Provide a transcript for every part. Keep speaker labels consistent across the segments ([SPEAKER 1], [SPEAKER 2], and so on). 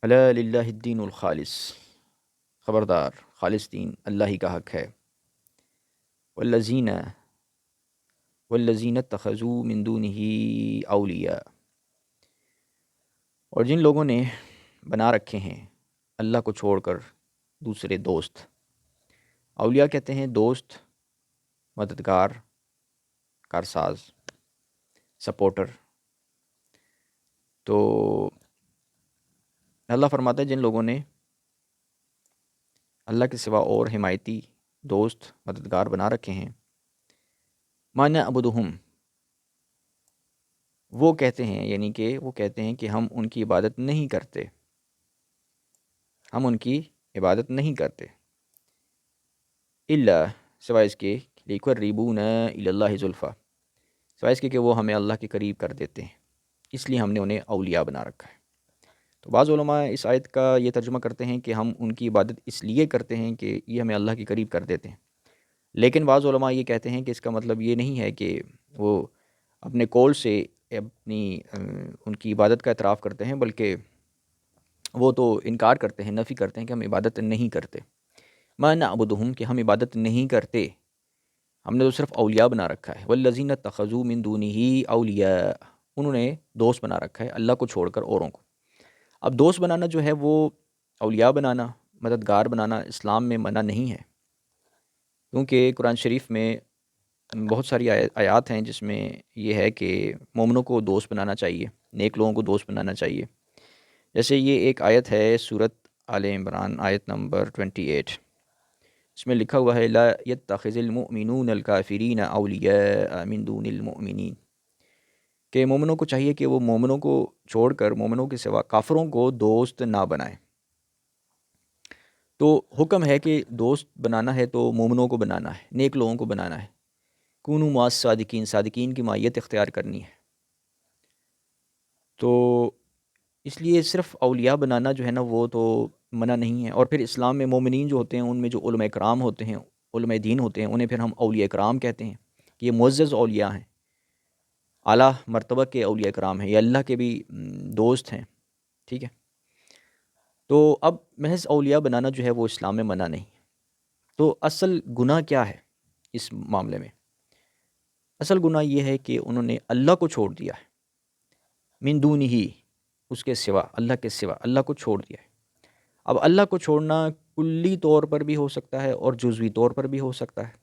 [SPEAKER 1] الا للہ الدین الخالص، خبردار خالص دین اللہ ہی کا حق ہے۔ والذین والذین اتخذوا من دونہ اولیاء، اور جن لوگوں نے بنا رکھے ہیں اللہ کو چھوڑ کر دوسرے دوست۔ اولیاء کہتے ہیں دوست، مددگار، کارساز، سپورٹر۔ تو اللہ فرماتا ہے جن لوگوں نے اللہ کے سوا اور حمایتی دوست، مددگار بنا رکھے ہیں، ما نعبدہم، وہ کہتے ہیں، یعنی کہ وہ کہتے ہیں کہ ہم ان کی عبادت نہیں کرتے، ہم ان کی عبادت نہیں کرتے، الا، سوائے اس کے، لیقربونا الی اللہ زلفیٰ، سوائے اس کے کہ وہ ہمیں اللہ کے قریب کر دیتے ہیں، اس لیے ہم نے انہیں اولیاء بنا رکھا ہے۔ تو بعض علماء اس آیت کا یہ ترجمہ کرتے ہیں کہ ہم ان کی عبادت اس لیے کرتے ہیں کہ یہ ہمیں اللہ کے قریب کر دیتے ہیں، لیکن بعض علماء یہ کہتے ہیں کہ اس کا مطلب یہ نہیں ہے کہ وہ اپنے قول سے اپنی ان کی عبادت کا اعتراف کرتے ہیں، بلکہ وہ تو انکار کرتے ہیں، نفی کرتے ہیں کہ ہم عبادت نہیں کرتے۔ ما نعبدہم، کہ ہم عبادت نہیں کرتے، ہم نے تو صرف اولیاء بنا رکھا ہے۔ والذین اتخذوا من دونہ اولیاء، انہوں نے دوست بنا رکھا ہے اللہ کو چھوڑ کر اوروں کو۔ اب دوست بنانا جو ہے وہ اولیاء بنانا، مددگار بنانا اسلام میں منع نہیں ہے، کیونکہ قرآن شریف میں بہت ساری آیات ہیں جس میں یہ ہے کہ مومنوں کو دوست بنانا چاہیے، نیک لوگوں کو دوست بنانا چاہیے۔ جیسے یہ ایک آیت ہے سورۃ آل عمران، آیت نمبر 28، اس میں لکھا ہوا ہے لا يتخذ المؤمنون الکافرین اولیاء من دون المؤمنین، کہ مومنوں کو چاہیے کہ وہ مومنوں کو چھوڑ کر، مومنوں کے سوا کافروں کو دوست نہ بنائیں۔ تو حکم ہے کہ دوست بنانا ہے تو مومنوں کو بنانا ہے، نیک لوگوں کو بنانا ہے۔ کونوا مع الصادقین، صادقین کی مائیت اختیار کرنی ہے۔ تو اس لیے صرف اولیاء بنانا جو ہے نا وہ تو منع نہیں ہے۔ اور پھر اسلام میں مومنین جو ہوتے ہیں ان میں جو علماء کرام ہوتے ہیں، علماء دین ہوتے ہیں، انہیں پھر ہم اولیاء کرام کہتے ہیں کہ یہ معزز اولیاء ہیں، اعلیٰ مرتبہ کے اولیاء کرام ہیں، یہ اللہ کے بھی دوست ہیں، ٹھیک ہے۔ تو اب محض اولیاء بنانا جو ہے وہ اسلام میں منع نہیں۔ تو اصل گناہ کیا ہے اس معاملے میں؟ اصل گناہ یہ ہے کہ انہوں نے اللہ کو چھوڑ دیا ہے، من دونہ، اس کے سوا، اللہ کے سوا اللہ کو چھوڑ دیا ہے۔ اب اللہ کو چھوڑنا کلی طور پر بھی ہو سکتا ہے اور جزوی طور پر بھی ہو سکتا ہے۔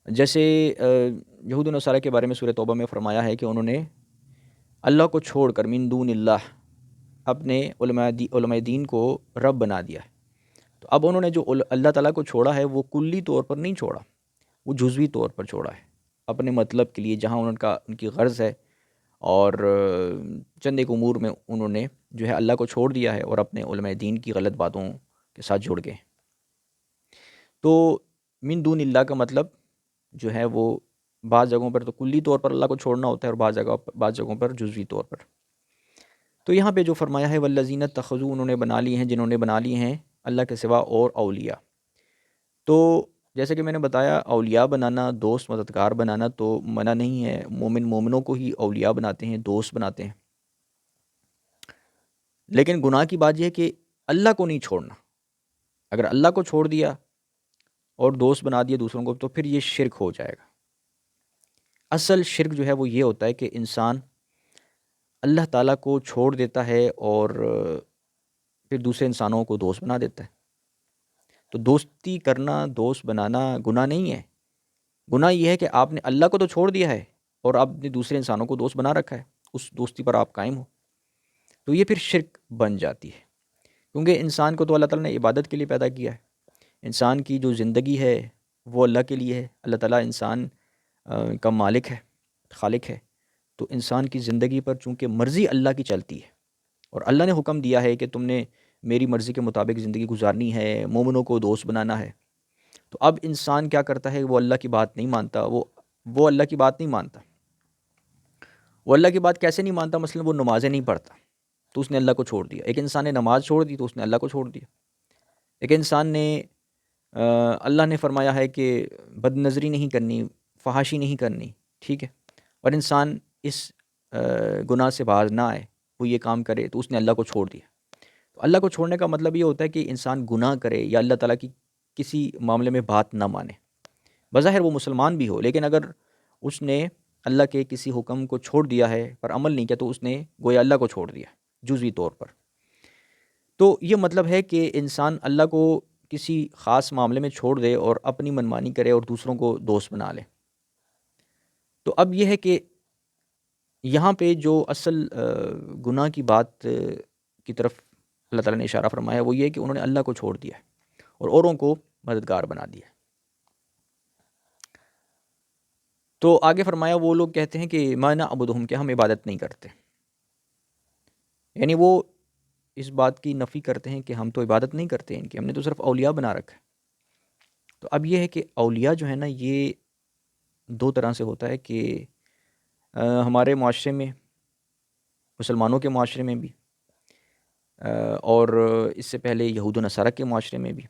[SPEAKER 1] جیسے یہود و نصارہ کے بارے میں سورہ توبہ میں فرمایا ہے کہ انہوں نے اللہ کو چھوڑ کر من دون اللہ اپنے علماء دین کو رب بنا دیا ہے۔ تو اب انہوں نے جو اللہ تعالیٰ کو چھوڑا ہے وہ کلی طور پر نہیں چھوڑا، وہ جزوی طور پر چھوڑا ہے، اپنے مطلب کے لیے، جہاں ان کی غرض ہے، اور چند ایک امور میں انہوں نے جو ہے اللہ کو چھوڑ دیا ہے اور اپنے علماء دین کی غلط باتوں کے ساتھ جڑ گئے۔ تو من دون اللہ کا مطلب جو ہے وہ بعض جگہوں پر تو کلی طور پر اللہ کو چھوڑنا ہوتا ہے اور بعض جگہوں پر جزوی طور پر۔ تو یہاں پہ جو فرمایا ہے والذین اتخذوا، انہوں نے بنا لی ہیں، جنہوں نے بنا لی ہیں اللہ کے سوا اور اولیاء۔ تو جیسے کہ میں نے بتایا اولیاء بنانا، دوست مددگار بنانا تو منع نہیں ہے، مومنوں کو ہی اولیاء بناتے ہیں، دوست بناتے ہیں۔ لیکن گناہ کی بات یہ ہے کہ اللہ کو نہیں چھوڑنا۔ اگر اللہ کو چھوڑ دیا اور دوست بنا دیا دوسروں کو تو پھر یہ شرک ہو جائے گا۔ اصل شرک جو ہے وہ یہ ہوتا ہے کہ انسان اللہ تعالیٰ کو چھوڑ دیتا ہے اور پھر دوسرے انسانوں کو دوست بنا دیتا ہے۔ تو دوستی کرنا، دوست بنانا گناہ نہیں ہے، گناہ یہ ہے کہ آپ نے اللہ کو تو چھوڑ دیا ہے اور آپ نے دوسرے انسانوں کو دوست بنا رکھا ہے، اس دوستی پر آپ قائم ہو، تو یہ پھر شرک بن جاتی ہے۔ کیونکہ انسان کو تو اللہ تعالیٰ نے عبادت کے لیے پیدا کیا ہے، انسان کی جو زندگی ہے وہ اللہ کے لیے ہے، اللہ تعالیٰ انسان کا مالک ہے، خالق ہے۔ تو انسان کی زندگی پر چونکہ مرضی اللہ کی چلتی ہے اور اللہ نے حکم دیا ہے کہ تم نے میری مرضی کے مطابق زندگی گزارنی ہے، مومنوں کو دوست بنانا ہے، تو اب انسان کیا کرتا ہے؟ وہ اللہ کی بات نہیں مانتا، وہ اللہ کی بات نہیں مانتا۔ وہ اللہ کی بات کیسے نہیں مانتا؟ مثلا وہ نمازیں نہیں پڑھتا تو اس نے اللہ کو چھوڑ دیا۔ ایک انسان نے نماز چھوڑ دی تو اس نے اللہ کو چھوڑ دیا۔ ایک انسان نے اللہ نے فرمایا ہے کہ بد نظری نہیں کرنی، فحاشی نہیں کرنی، ٹھیک ہے، اور انسان اس گناہ سے باز نہ آئے وہ یہ کام کرے تو اس نے اللہ کو چھوڑ دیا۔ تو اللہ کو چھوڑنے کا مطلب یہ ہوتا ہے کہ انسان گناہ کرے یا اللہ تعالیٰ کی کسی معاملے میں بات نہ مانے، بظاہر وہ مسلمان بھی ہو، لیکن اگر اس نے اللہ کے کسی حکم کو چھوڑ دیا ہے پر عمل نہیں کیا تو اس نے گویا اللہ کو چھوڑ دیا جزوی طور پر۔ تو یہ مطلب ہے کہ انسان اللہ کو کسی خاص معاملے میں چھوڑ دے اور اپنی منمانی کرے اور دوسروں کو دوست بنا لے۔ تو اب یہ ہے کہ یہاں پہ جو اصل گناہ کی بات کی طرف اللہ تعالیٰ نے اشارہ فرمایا وہ یہ ہے کہ انہوں نے اللہ کو چھوڑ دیا ہے اور اوروں کو مددگار بنا دیا ہے۔ تو آگے فرمایا وہ لوگ کہتے ہیں کہ ما نعبدہم، کہ ہم عبادت نہیں کرتے، یعنی وہ اس بات کی نفی کرتے ہیں کہ ہم تو عبادت نہیں کرتے ان کی، ہم نے تو صرف اولیاء بنا رکھا ہے۔ تو اب یہ ہے کہ اولیاء جو ہے نا یہ دو طرح سے ہوتا ہے کہ ہمارے معاشرے میں، مسلمانوں کے معاشرے میں بھی، اور اس سے پہلے یہود و نصارہ کے معاشرے میں بھی،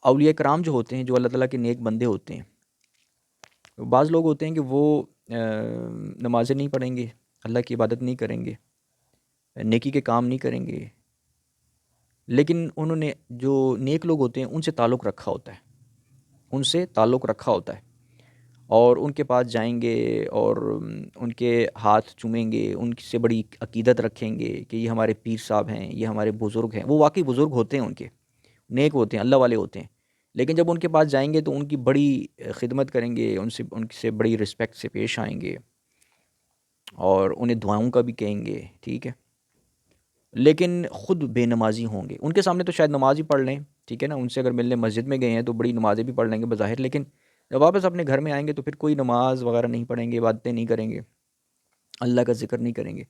[SPEAKER 1] اولیاء کرام جو ہوتے ہیں، جو اللہ تعالیٰ کے نیک بندے ہوتے ہیں، بعض لوگ ہوتے ہیں کہ وہ نمازیں نہیں پڑھیں گے، اللہ کی عبادت نہیں کریں گے، نیکی کے کام نہیں کریں گے، لیکن انہوں نے جو نیک لوگ ہوتے ہیں ان سے تعلق رکھا ہوتا ہے، ان سے تعلق رکھا ہوتا ہے، اور ان کے پاس جائیں گے اور ان کے ہاتھ چومیں گے، ان سے بڑی عقیدت رکھیں گے کہ یہ ہمارے پیر صاحب ہیں، یہ ہمارے بزرگ ہیں۔ وہ واقعی بزرگ ہوتے ہیں، ان کے نیک ہوتے ہیں، اللہ والے ہوتے ہیں، لیکن جب ان کے پاس جائیں گے تو ان کی بڑی خدمت کریں گے، ان سے بڑی رسپیکٹ سے پیش آئیں گے اور انہیں دعاؤں کا بھی کہیں گے، ٹھیک ہے، لیکن خود بے نمازی ہوں گے۔ ان کے سامنے تو شاید نماز ہی پڑھ لیں، ٹھیک ہے نا، ان سے اگر ملنے مسجد میں گئے ہیں تو بڑی نمازیں بھی پڑھ لیں گے بظاہر، لیکن جب واپس اپنے گھر میں آئیں گے تو پھر کوئی نماز وغیرہ نہیں پڑھیں گے، عبادتیں نہیں کریں گے، اللہ کا ذکر نہیں کریں گے۔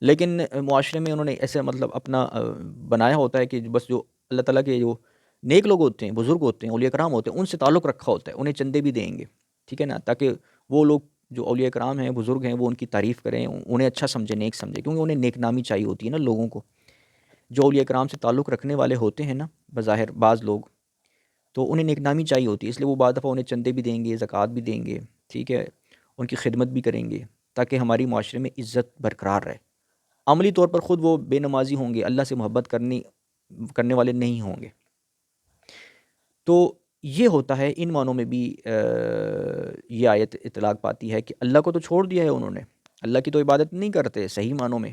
[SPEAKER 1] لیکن معاشرے میں انہوں نے ایسے مطلب اپنا بنایا ہوتا ہے کہ بس جو اللہ تعالیٰ کے جو نیک لوگ ہوتے ہیں، بزرگ ہوتے ہیں، اولیاء کرام ہوتے ہیں، ان سے تعلق رکھا ہوتا ہے، انہیں چندے بھی دیں گے، ٹھیک ہے نا، تاکہ وہ لوگ جو اولیاء کرام ہیں، بزرگ ہیں، وہ ان کی تعریف کریں، انہیں اچھا سمجھیں، نیک سمجھیں، کیونکہ انہیں نیک نامی چاہیے ہوتی ہے نا لوگوں کو۔ جو اولیاء کرام سے تعلق رکھنے والے ہوتے ہیں نا بظاہر بعض لوگ، تو انہیں نیک نامی چاہیے ہوتی ہے، اس لیے وہ بعض دفعہ انہیں چندے بھی دیں گے، زکوٰۃ بھی دیں گے، ٹھیک ہے، ان کی خدمت بھی کریں گے تاکہ ہماری معاشرے میں عزت برقرار رہے۔ عملی طور پر خود وہ بے نمازی ہوں گے، اللہ سے محبت کرنے والے نہیں ہوں گے۔ تو یہ ہوتا ہے، ان معنوں میں بھی یہ آیت اطلاق پاتی ہے کہ اللہ کو تو چھوڑ دیا ہے انہوں نے، اللہ کی تو عبادت نہیں کرتے صحیح معنوں میں،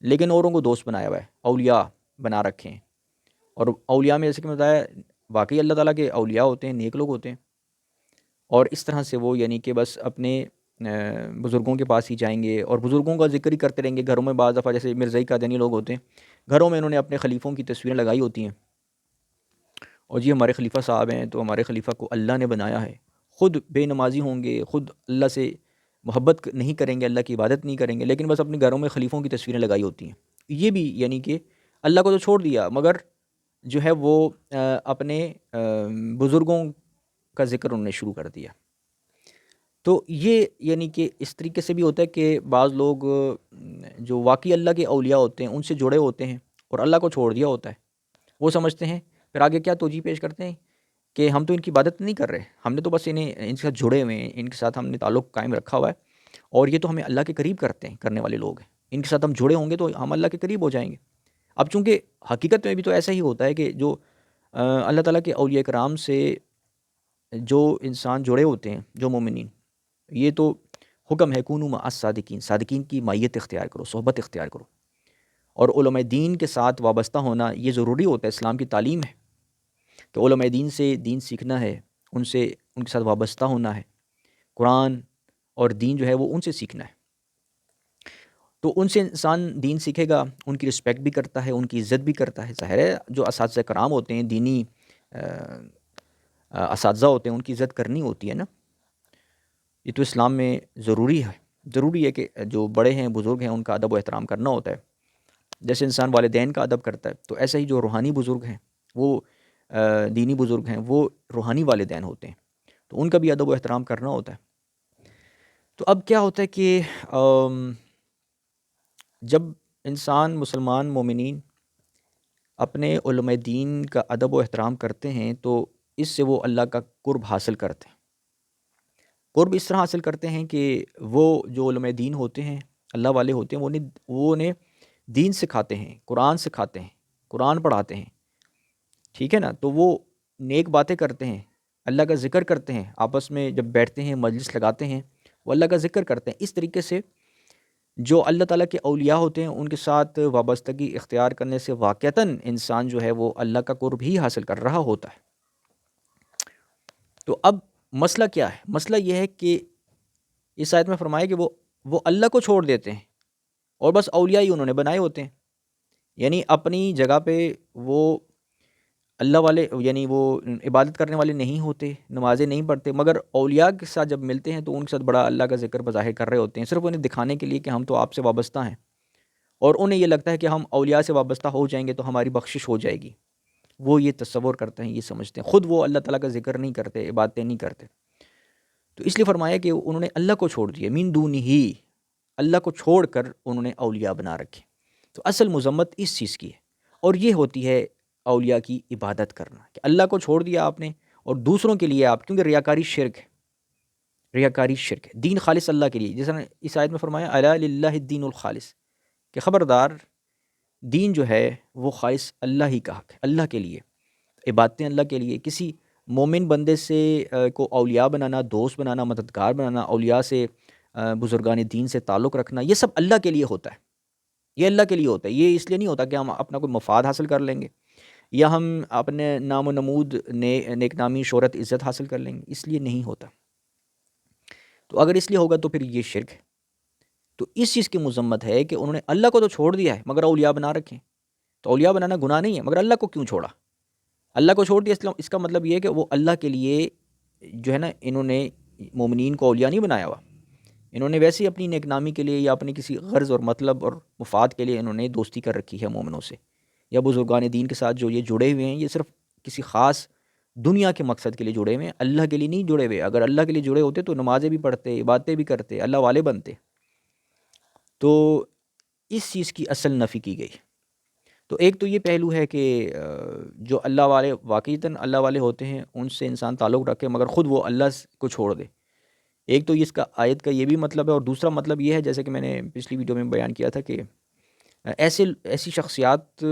[SPEAKER 1] لیکن اوروں کو دوست بنایا ہوا ہے، اولیاء بنا رکھے ہیں، اور اولیاء میں جیسے کہ میں بتایا واقعی اللہ تعالیٰ کے اولیاء ہوتے ہیں، نیک لوگ ہوتے ہیں، اور اس طرح سے وہ یعنی کہ بس اپنے بزرگوں کے پاس ہی جائیں گے اور بزرگوں کا ذکر ہی کرتے رہیں گے گھروں میں۔ بعض دفعہ جیسے مرزائی قادیانی لوگ ہوتے ہیں، گھروں میں انہوں نے اپنے خلیفوں کی تصویریں لگائی ہوتی ہیں، اور جی ہمارے خلیفہ صاحب ہیں تو ہمارے خلیفہ کو اللہ نے بنایا ہے، خود بے نمازی ہوں گے، خود اللہ سے محبت نہیں کریں گے، اللہ کی عبادت نہیں کریں گے، لیکن بس اپنے گھروں میں خلیفوں کی تصویریں لگائی ہوتی ہیں۔ یہ بھی یعنی کہ اللہ کو تو چھوڑ دیا، مگر جو ہے وہ اپنے بزرگوں کا ذکر انہوں نے شروع کر دیا۔ تو یہ یعنی کہ اس طریقے سے بھی ہوتا ہے کہ بعض لوگ جو واقعی اللہ کے اولیاء ہوتے ہیں ان سے جڑے ہوتے ہیں اور اللہ کو چھوڑ دیا ہوتا ہے، وہ سمجھتے ہیں، پھر آگے کیا توجیہ پیش کرتے ہیں کہ ہم تو ان کی عبادت نہیں کر رہے، ہم نے تو بس ان کے ساتھ جڑے ہوئے ہیں، ان کے ساتھ ہم نے تعلق قائم رکھا ہوا ہے، اور یہ تو ہمیں اللہ کے قریب کرنے والے لوگ ہیں، ان کے ساتھ ہم جڑے ہوں گے تو ہم اللہ کے قریب ہو جائیں گے۔ اب چونکہ حقیقت میں بھی تو ایسا ہی ہوتا ہے کہ جو اللہ تعالیٰ کے اولیاء کرام سے جو انسان جڑے ہوتے ہیں، جو مومنین، یہ تو حکم ہے کونوا مع الصادقین، صادقین کی مائیت اختیار کرو، صحبت اختیار کرو، اور علماء دین کے ساتھ وابستہ ہونا یہ ضروری ہوتا ہے، اسلام کی تعلیم ہے کہ علماء دین سے دین سیکھنا ہے، ان کے ساتھ وابستہ ہونا ہے، قرآن اور دین جو ہے وہ ان سے سیکھنا ہے۔ تو ان سے انسان دین سیکھے گا، ان کی رسپیکٹ بھی کرتا ہے، ان کی عزت بھی کرتا ہے، ظاہر ہے جو اساتذہ کرام ہوتے ہیں، دینی اساتذہ ہوتے ہیں، ان کی عزت کرنی ہوتی ہے نا، یہ تو اسلام میں ضروری ہے کہ جو بڑے ہیں، بزرگ ہیں، ان کا ادب و احترام کرنا ہوتا ہے۔ جیسے انسان والدین کا ادب کرتا ہے تو ایسے ہی جو روحانی بزرگ ہیں، وہ دینی بزرگ ہیں، وہ روحانی والدین ہوتے ہیں، تو ان کا بھی ادب و احترام کرنا ہوتا ہے۔ تو اب کیا ہوتا ہے کہ جب انسان مسلمان مومنین اپنے علماء دین کا ادب و احترام کرتے ہیں تو اس سے وہ اللہ کا قرب حاصل کرتے ہیں۔ قرب اس طرح حاصل کرتے ہیں کہ وہ جو علماء دین ہوتے ہیں اللہ والے ہوتے ہیں وہ انہیں دین سکھاتے ہیں، قرآن سکھاتے ہیں، قرآن پڑھاتے ہیں، ٹھیک ہے نا، تو وہ نیک باتیں کرتے ہیں، اللہ کا ذکر کرتے ہیں، آپس میں جب بیٹھتے ہیں مجلس لگاتے ہیں وہ اللہ کا ذکر کرتے ہیں۔ اس طریقے سے جو اللہ تعالیٰ کے اولیاء ہوتے ہیں ان کے ساتھ وابستگی اختیار کرنے سے واقعتاً انسان جو ہے وہ اللہ کا قرب ہی حاصل کر رہا ہوتا ہے۔ تو اب مسئلہ کیا ہے؟ مسئلہ یہ ہے کہ اس آیت میں فرمایا کہ وہ اللہ کو چھوڑ دیتے ہیں اور بس اولیاء ہی انہوں نے بنائے ہوتے ہیں، یعنی اپنی جگہ پہ وہ اللہ والے، یعنی وہ عبادت کرنے والے نہیں ہوتے، نمازیں نہیں پڑھتے، مگر اولیاء کے ساتھ جب ملتے ہیں تو ان کے ساتھ بڑا اللہ کا ذکر بظاہر کر رہے ہوتے ہیں، صرف انہیں دکھانے کے لیے کہ ہم تو آپ سے وابستہ ہیں، اور انہیں یہ لگتا ہے کہ ہم اولیاء سے وابستہ ہو جائیں گے تو ہماری بخشش ہو جائے گی۔ وہ یہ تصور کرتے ہیں، یہ سمجھتے ہیں، خود وہ اللہ تعالیٰ کا ذکر نہیں کرتے، عبادتیں نہیں کرتے۔ تو اس لیے فرمایا کہ انہوں نے اللہ کو چھوڑ دیا، من دونہ ہی، اللہ کو چھوڑ کر انہوں نے اولیاء بنا رکھے۔ تو اصل مذمت اس چیز کی ہے، اور یہ ہوتی ہے اولیاء کی عبادت کرنا، کہ اللہ کو چھوڑ دیا آپ نے اور دوسروں کے لیے آپ، کیونکہ ریاکاری شرک ہے، ریاکاری شرک ہے، دین خالص اللہ کے لیے، جیسا اس آیت میں فرمایا الا للہ الدین الخالص، کہ خبردار دین جو ہے وہ خالص اللہ ہی کا حق ہے، اللہ کے لیے، عبادتیں اللہ کے لیے۔ کسی مومن بندے سے کو اولیاء بنانا، دوست بنانا، مددگار بنانا، اولیاء سے بزرگان دین سے تعلق رکھنا، یہ سب اللہ کے لیے ہوتا ہے، یہ اللہ کے لیے ہوتا ہے۔ یہ اس لیے نہیں ہوتا کہ ہم اپنا کوئی مفاد حاصل کر لیں گے یا ہم اپنے نام و نمود نیک نامی، شہرت، عزت حاصل کر لیں گے، اس لیے نہیں ہوتا۔ تو اگر اس لیے ہوگا تو پھر یہ شرک ہے۔ تو اس چیز کی مذمت ہے کہ انہوں نے اللہ کو تو چھوڑ دیا ہے مگر اولیاء بنا رکھے ہیں۔ تو اولیاء بنانا گناہ نہیں ہے، مگر اللہ کو کیوں چھوڑا؟ اللہ کو چھوڑ دیا، اس کا مطلب یہ ہے کہ وہ اللہ کے لیے جو ہے نا، انہوں نے مومنین کو اولیاء نہیں بنایا ہوا، انہوں نے ویسے ہی اپنی نیک نامی کے لیے یا اپنی کسی غرض اور مطلب اور مفاد کے لیے انہوں نے دوستی کر رکھی ہے مومنوں سے یا بزرگان دین کے ساتھ جو یہ جڑے ہوئے ہیں، یہ صرف کسی خاص دنیا کے مقصد کے لیے جڑے ہوئے ہیں، اللہ کے لیے نہیں جڑے ہوئے۔ اگر اللہ کے لیے جڑے ہوتے تو نمازیں بھی پڑھتے، عبادتیں بھی کرتے، اللہ والے بنتے۔ تو اس چیز کی اصل نفی کی گئی۔ تو ایک تو یہ پہلو ہے کہ جو اللہ والے واقعتاً اللہ والے ہوتے ہیں ان سے انسان تعلق رکھے مگر خود وہ اللہ کو چھوڑ دے۔ ایک تو اس کا آیت کا یہ بھی مطلب ہے، اور دوسرا مطلب یہ ہے جیسے کہ میں نے پچھلی ویڈیو میں بیان کیا تھا کہ ایسی شخصیات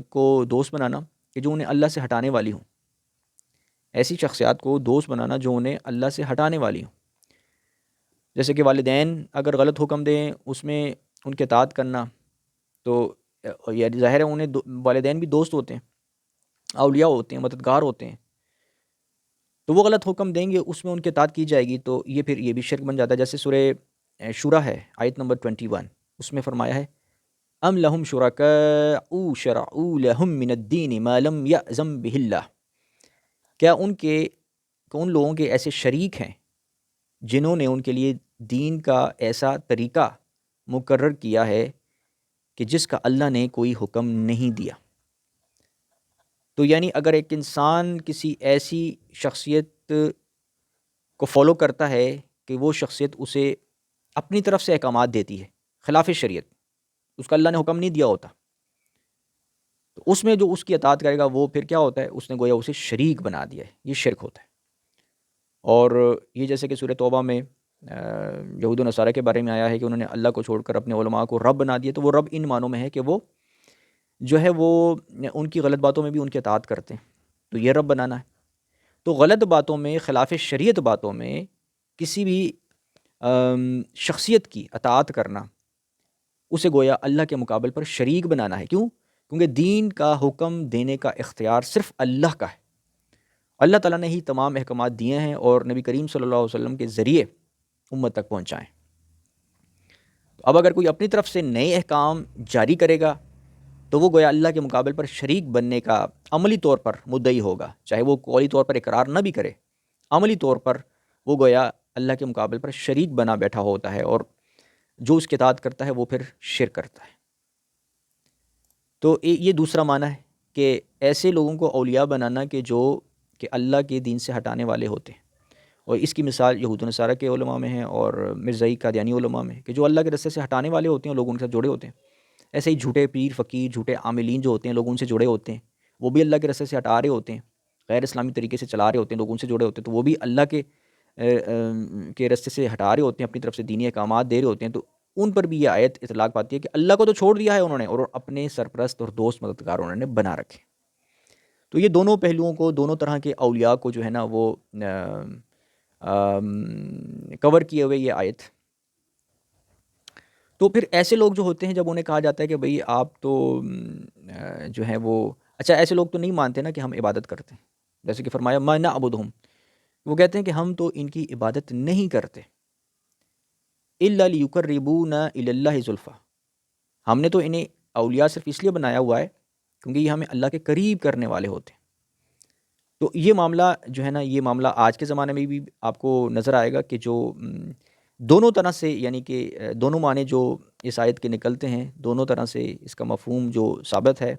[SPEAKER 1] کو دوست بنانا کہ جو انہیں اللہ سے ہٹانے والی ہوں، ایسی شخصیات کو دوست بنانا جو انہیں اللہ سے ہٹانے والی ہوں، جیسے کہ والدین اگر غلط حکم دیں اس میں ان کے اطاعت کرنا، تو یہ ظاہر ہے انہیں والدین بھی دوست ہوتے ہیں، اولیاء ہوتے ہیں، مددگار ہوتے ہیں، تو وہ غلط حکم دیں گے اس میں ان کے اطاعت کی جائے گی تو یہ پھر یہ بھی شرک بن جاتا ہے۔ جیسے سورہ شورى ہے آیت نمبر 21، اس میں فرمایا ہے ام لہم شرکاء شرعوا لہم من الدین ما لم یأذن بہ اللہ، کیا ان لوگوں کے ایسے شریک ہیں جنہوں نے ان کے لیے دین کا ایسا طریقہ مقرر کیا ہے کہ جس کا اللہ نے کوئی حکم نہیں دیا۔ تو یعنی اگر ایک انسان کسی ایسی شخصیت کو فالو کرتا ہے کہ وہ شخصیت اسے اپنی طرف سے احکامات دیتی ہے خلاف شریعت، اس کا اللہ نے حکم نہیں دیا ہوتا، تو اس میں جو اس کی اطاعت کرے گا وہ پھر کیا ہوتا ہے، اس نے گویا اسے شریک بنا دیا ہے، یہ شرک ہوتا ہے۔ اور یہ جیسے کہ سورہ توبہ میں یہود و نصارہ کے بارے میں آیا ہے کہ انہوں نے اللہ کو چھوڑ کر اپنے علماء کو رب بنا دیا، تو وہ رب ان معنوں میں ہے کہ وہ جو ہے وہ ان کی غلط باتوں میں بھی ان کی اطاعت کرتے ہیں، تو یہ رب بنانا ہے۔ تو غلط باتوں میں، خلاف شریعت باتوں میں کسی بھی شخصیت کی اطاعت کرنا، اسے گویا اللہ کے مقابل پر شریک بنانا ہے۔ کیوں؟ کیونکہ دین کا حکم دینے کا اختیار صرف اللہ کا ہے، اللہ تعالیٰ نے ہی تمام احکامات دیے ہیں اور نبی کریم صلی اللہ علیہ وسلم کے ذریعے امت تک پہنچائیں۔ تو اب اگر کوئی اپنی طرف سے نئے احکام جاری کرے گا تو وہ گویا اللہ کے مقابل پر شریک بننے کا عملی طور پر مدعی ہوگا، چاہے وہ قولی طور پر اقرار نہ بھی کرے، عملی طور پر وہ گویا اللہ کے مقابل پر شریک بنا بیٹھا ہوتا ہے، اور جو اس کی اطاعت کرتا ہے وہ پھر شرک کرتا ہے۔ تو یہ دوسرا معنی ہے کہ ایسے لوگوں کو اولیاء بنانا کہ اللہ کے دین سے ہٹانے والے ہوتے ہیں، اور اس کی مثال یہود و نصارہ کے علماء میں ہے اور مرزائی قادیانی علماء میں ہے کہ جو اللہ کے رستے سے ہٹانے والے ہوتے ہیں، لوگ ان کے ساتھ جڑے ہوتے ہیں۔ ایسے ہی جھوٹے پیر، فقیر، جھوٹے عاملین جو ہوتے ہیں، لوگ ان سے جڑے ہوتے ہیں، وہ بھی اللہ کے رستے سے ہٹا رہے ہوتے ہیں، غیر اسلامی طریقے سے چلا رہے ہوتے ہیں، لوگ ان سے جڑے ہوتے ہیں، تو وہ بھی اللہ کے رستے سے ہٹا رہے ہوتے ہیں، اپنی طرف سے دینی احکامات دے رہے ہوتے ہیں، تو ان پر بھی یہ آیت اطلاق پاتی ہے کہ اللہ کو تو چھوڑ دیا ہے انہوں نے، اور اپنے سرپرست اور دوست مددگار انہوں نے بنا رکھے۔ تو یہ دونوں پہلوؤں کو، دونوں طرح کے اولیاء کو جو ہے نا وہ کور کیے ہوئے یہ آیت۔ تو پھر ایسے لوگ جو ہوتے ہیں، جب انہیں کہا جاتا ہے کہ بھئی آپ تو جو ہے وہ، اچھا ایسے لوگ تو نہیں مانتے نا کہ ہم عبادت کرتے ہیں، جیسے کہ فرمایا ما نعبدہم، وہ کہتے ہیں کہ ہم تو ان کی عبادت نہیں کرتے، الا لیقربونا الی اللہ زلفیٰ، ہم نے تو انہیں اولیاء صرف اس لیے بنایا ہوا ہے کیونکہ یہ ہمیں اللہ کے قریب کرنے والے ہوتے ہیں۔ تو یہ معاملہ جو ہے نا، یہ معاملہ آج کے زمانے میں بھی آپ کو نظر آئے گا کہ جو دونوں طرح سے، یعنی کہ دونوں معنی جو اس آیت کے نکلتے ہیں، دونوں طرح سے اس کا مفہوم جو ثابت ہے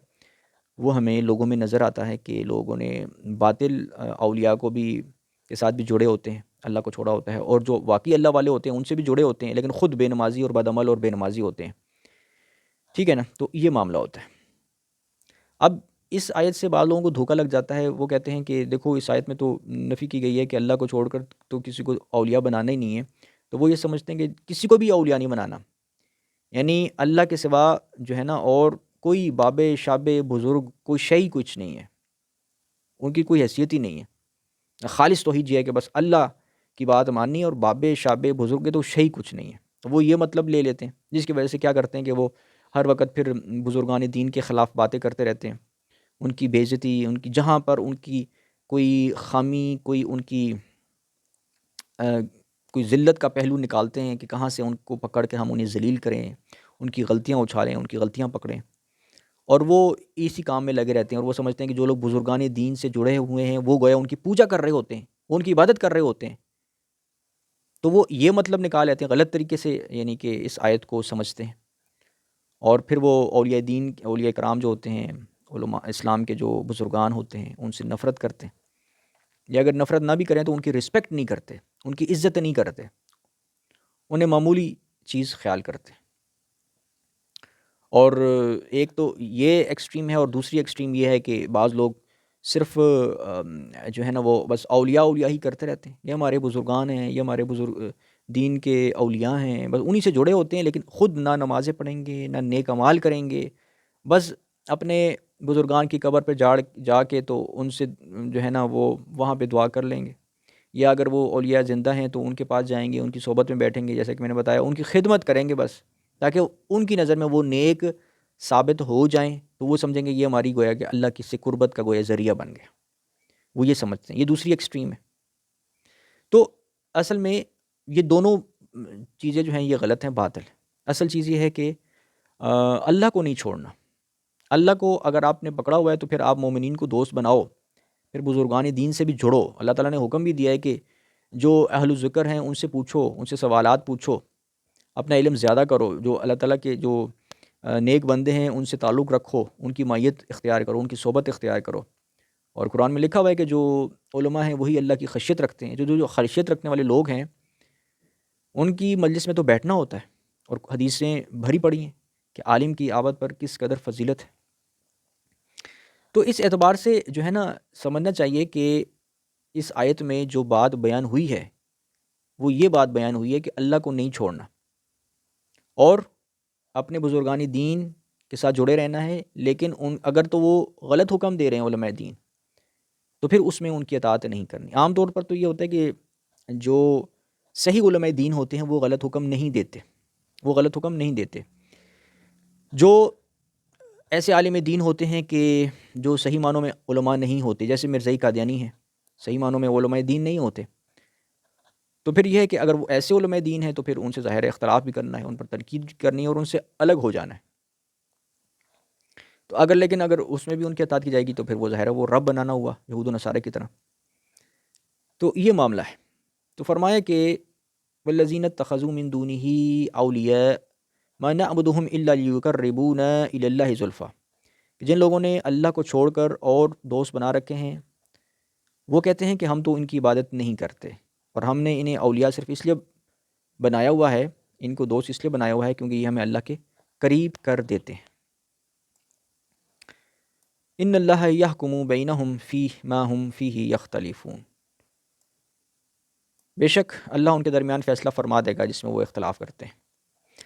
[SPEAKER 1] وہ ہمیں لوگوں میں نظر آتا ہے کہ لوگوں نے باطل اولیاء کو بھی کے ساتھ بھی جڑے ہوتے ہیں، اللہ کو چھوڑا ہوتا ہے، اور جو واقعی اللہ والے ہوتے ہیں ان سے بھی جڑے ہوتے ہیں، لیکن خود بے نمازی اور بدعمل اور بے نمازی ہوتے ہیں، ٹھیک ہے نا۔ تو یہ معاملہ ہوتا ہے۔ اب اس آیت سے بعض لوگوں کو دھوکہ لگ جاتا ہے، وہ کہتے ہیں کہ دیکھو اس آیت میں تو نفی کی گئی ہے کہ اللہ کو چھوڑ کر تو کسی کو اولیاء بنانا ہی نہیں ہے، تو وہ یہ سمجھتے ہیں کہ کسی کو بھی اولیاء نہیں بنانا، یعنی اللہ کے سوا جو ہے نا اور کوئی بابے شابے بزرگ کوئی شے کچھ نہیں ہے، ان کی کوئی حیثیت ہی نہیں ہے، خالص توحید یہ ہے کہ بس اللہ کی بات ماننی، اور بابے شابے بزرگ کے تو شے کچھ نہیں ہے۔ تو وہ یہ مطلب لے لیتے ہیں، جس کی وجہ سے کیا کرتے ہیں کہ وہ ہر وقت پھر بزرگان دین کے خلاف باتیں کرتے رہتے ہیں، ان کی بے عزتی، ان کی جہاں پر ان کی کوئی خامی، کوئی ان کی کوئی ذلت کا پہلو نکالتے ہیں کہ کہاں سے ان کو پکڑ کے ہم انہیں ذلیل کریں، ان کی غلطیاں اچھالیں، ان کی غلطیاں پکڑیں، اور وہ اسی کام میں لگے رہتے ہیں، اور وہ سمجھتے ہیں کہ جو لوگ بزرگان دین سے جڑے ہوئے ہیں وہ گویا ان کی پوجا کر رہے ہوتے ہیں، وہ ان کی عبادت کر رہے ہوتے ہیں۔ تو وہ یہ مطلب نکال لیتے ہیں غلط طریقے سے، یعنی کہ اس آیت کو سمجھتے ہیں، اور پھر وہ اولیاء دین، اولیاء کرام جو ہوتے ہیں، علماء اسلام کے جو بزرگان ہوتے ہیں، ان سے نفرت کرتے ہیں، یا اگر نفرت نہ بھی کریں تو ان کی رسپیکٹ نہیں کرتے، ان کی عزت نہیں کرتے، انہیں معمولی چیز خیال کرتے ہیں۔ اور ایک تو یہ ایکسٹریم ہے، اور دوسری ایکسٹریم یہ ہے کہ بعض لوگ صرف جو ہے نا وہ بس اولیاء ہی کرتے رہتے ہیں، یہ ہمارے بزرگان ہیں، یہ ہمارے بزرگ دین کے اولیاء ہیں، بس انہی سے جڑے ہوتے ہیں، لیکن خود نہ نمازیں پڑھیں گے، نہ نیک اعمال کریں گے، بس اپنے بزرگان کی قبر پہ جا کے تو ان سے جو ہے نا وہ وہاں پہ دعا کر لیں گے، یا اگر وہ اولیاء زندہ ہیں تو ان کے پاس جائیں گے، ان کی صحبت میں بیٹھیں گے، جیسے کہ میں نے بتایا ان کی خدمت کریں گے بس، تاکہ ان کی نظر میں وہ نیک ثابت ہو جائیں، تو وہ سمجھیں گے یہ ہماری گویا کہ اللہ کی سے قربت کا گویا ذریعہ بن گیا، وہ یہ سمجھتے ہیں۔ یہ دوسری ایکسٹریم ہے۔ تو اصل میں یہ دونوں چیزیں جو ہیں یہ غلط ہیں، باطل۔ اصل چیز یہ ہے کہ اللہ کو نہیں چھوڑنا، اللہ کو اگر آپ نے پکڑا ہوا ہے تو پھر آپ مومنین کو دوست بناؤ، پھر بزرگان دین سے بھی جڑو۔ اللہ تعالیٰ نے حکم بھی دیا ہے کہ جو اہل الذکر ہیں ان سے پوچھو، ان سے سوالات پوچھو، اپنا علم زیادہ کرو، جو اللہ تعالیٰ کے جو نیک بندے ہیں ان سے تعلق رکھو، ان کی معیت اختیار کرو، ان کی صحبت اختیار کرو۔ اور قرآن میں لکھا ہوا ہے کہ جو علماء ہیں وہی اللہ کی خشیت رکھتے ہیں، جو خشیت رکھنے والے لوگ ہیں ان کی مجلس میں تو بیٹھنا ہوتا ہے، اور حدیثیں بھری پڑی ہیں کہ عالم کی آبد پر کس قدر فضیلت ہے۔ تو اس اعتبار سے جو ہے نا سمجھنا چاہیے کہ اس آیت میں جو بات بیان ہوئی ہے وہ یہ بات بیان ہوئی ہے کہ اللہ کو نہیں چھوڑنا، اور اپنے بزرگان دین کے ساتھ جڑے رہنا ہے، لیکن اگر تو وہ غلط حکم دے رہے ہیں علماء دین تو پھر اس میں ان کی اطاعت نہیں کرنی۔ عام طور پر تو یہ ہوتا ہے کہ جو صحیح علماء دین ہوتے ہیں وہ غلط حکم نہیں دیتے، وہ غلط حکم نہیں دیتے۔ جو ایسے عالم دین ہوتے ہیں کہ جو صحیح معنوں میں علماء نہیں ہوتے، جیسے مرزائی قادیانی ہیں، صحیح معنوں میں علماء دین نہیں ہوتے، تو پھر یہ ہے کہ اگر وہ ایسے علماء دین ہیں تو پھر ان سے ظاہر اختلاف بھی کرنا ہے، ان پر تنقید بھی کرنی ہے، اور ان سے الگ ہو جانا ہے۔ تو لیکن اگر اس میں بھی ان کی اطاعت کی جائے گی تو پھر وہ ظاہر ہے وہ رب بنانا ہوا یہود و نصارہ کی طرح۔ تو یہ معاملہ ہے۔ تو فرمایا کہ والذین اتخذوا من دونہ اولیاء ما نعبدهم الا لیقربونا الی اللہ زلفیٰ، جن لوگوں نے اللہ کو چھوڑ کر اور دوست بنا رکھے ہیں وہ کہتے ہیں کہ ہم تو ان کی عبادت نہیں کرتے، اور ہم نے انہیں اولیاء صرف اس لیے بنایا ہوا ہے، ان کو دوست اس لیے بنایا ہوا ہے کیونکہ یہ ہمیں اللہ کے قریب کر دیتے ہیں۔ ان اللہ یحکم بینہم فیما ہم فیہ یختلفون، بے شک اللہ ان کے درمیان فیصلہ فرما دے گا جس میں وہ اختلاف کرتے ہیں۔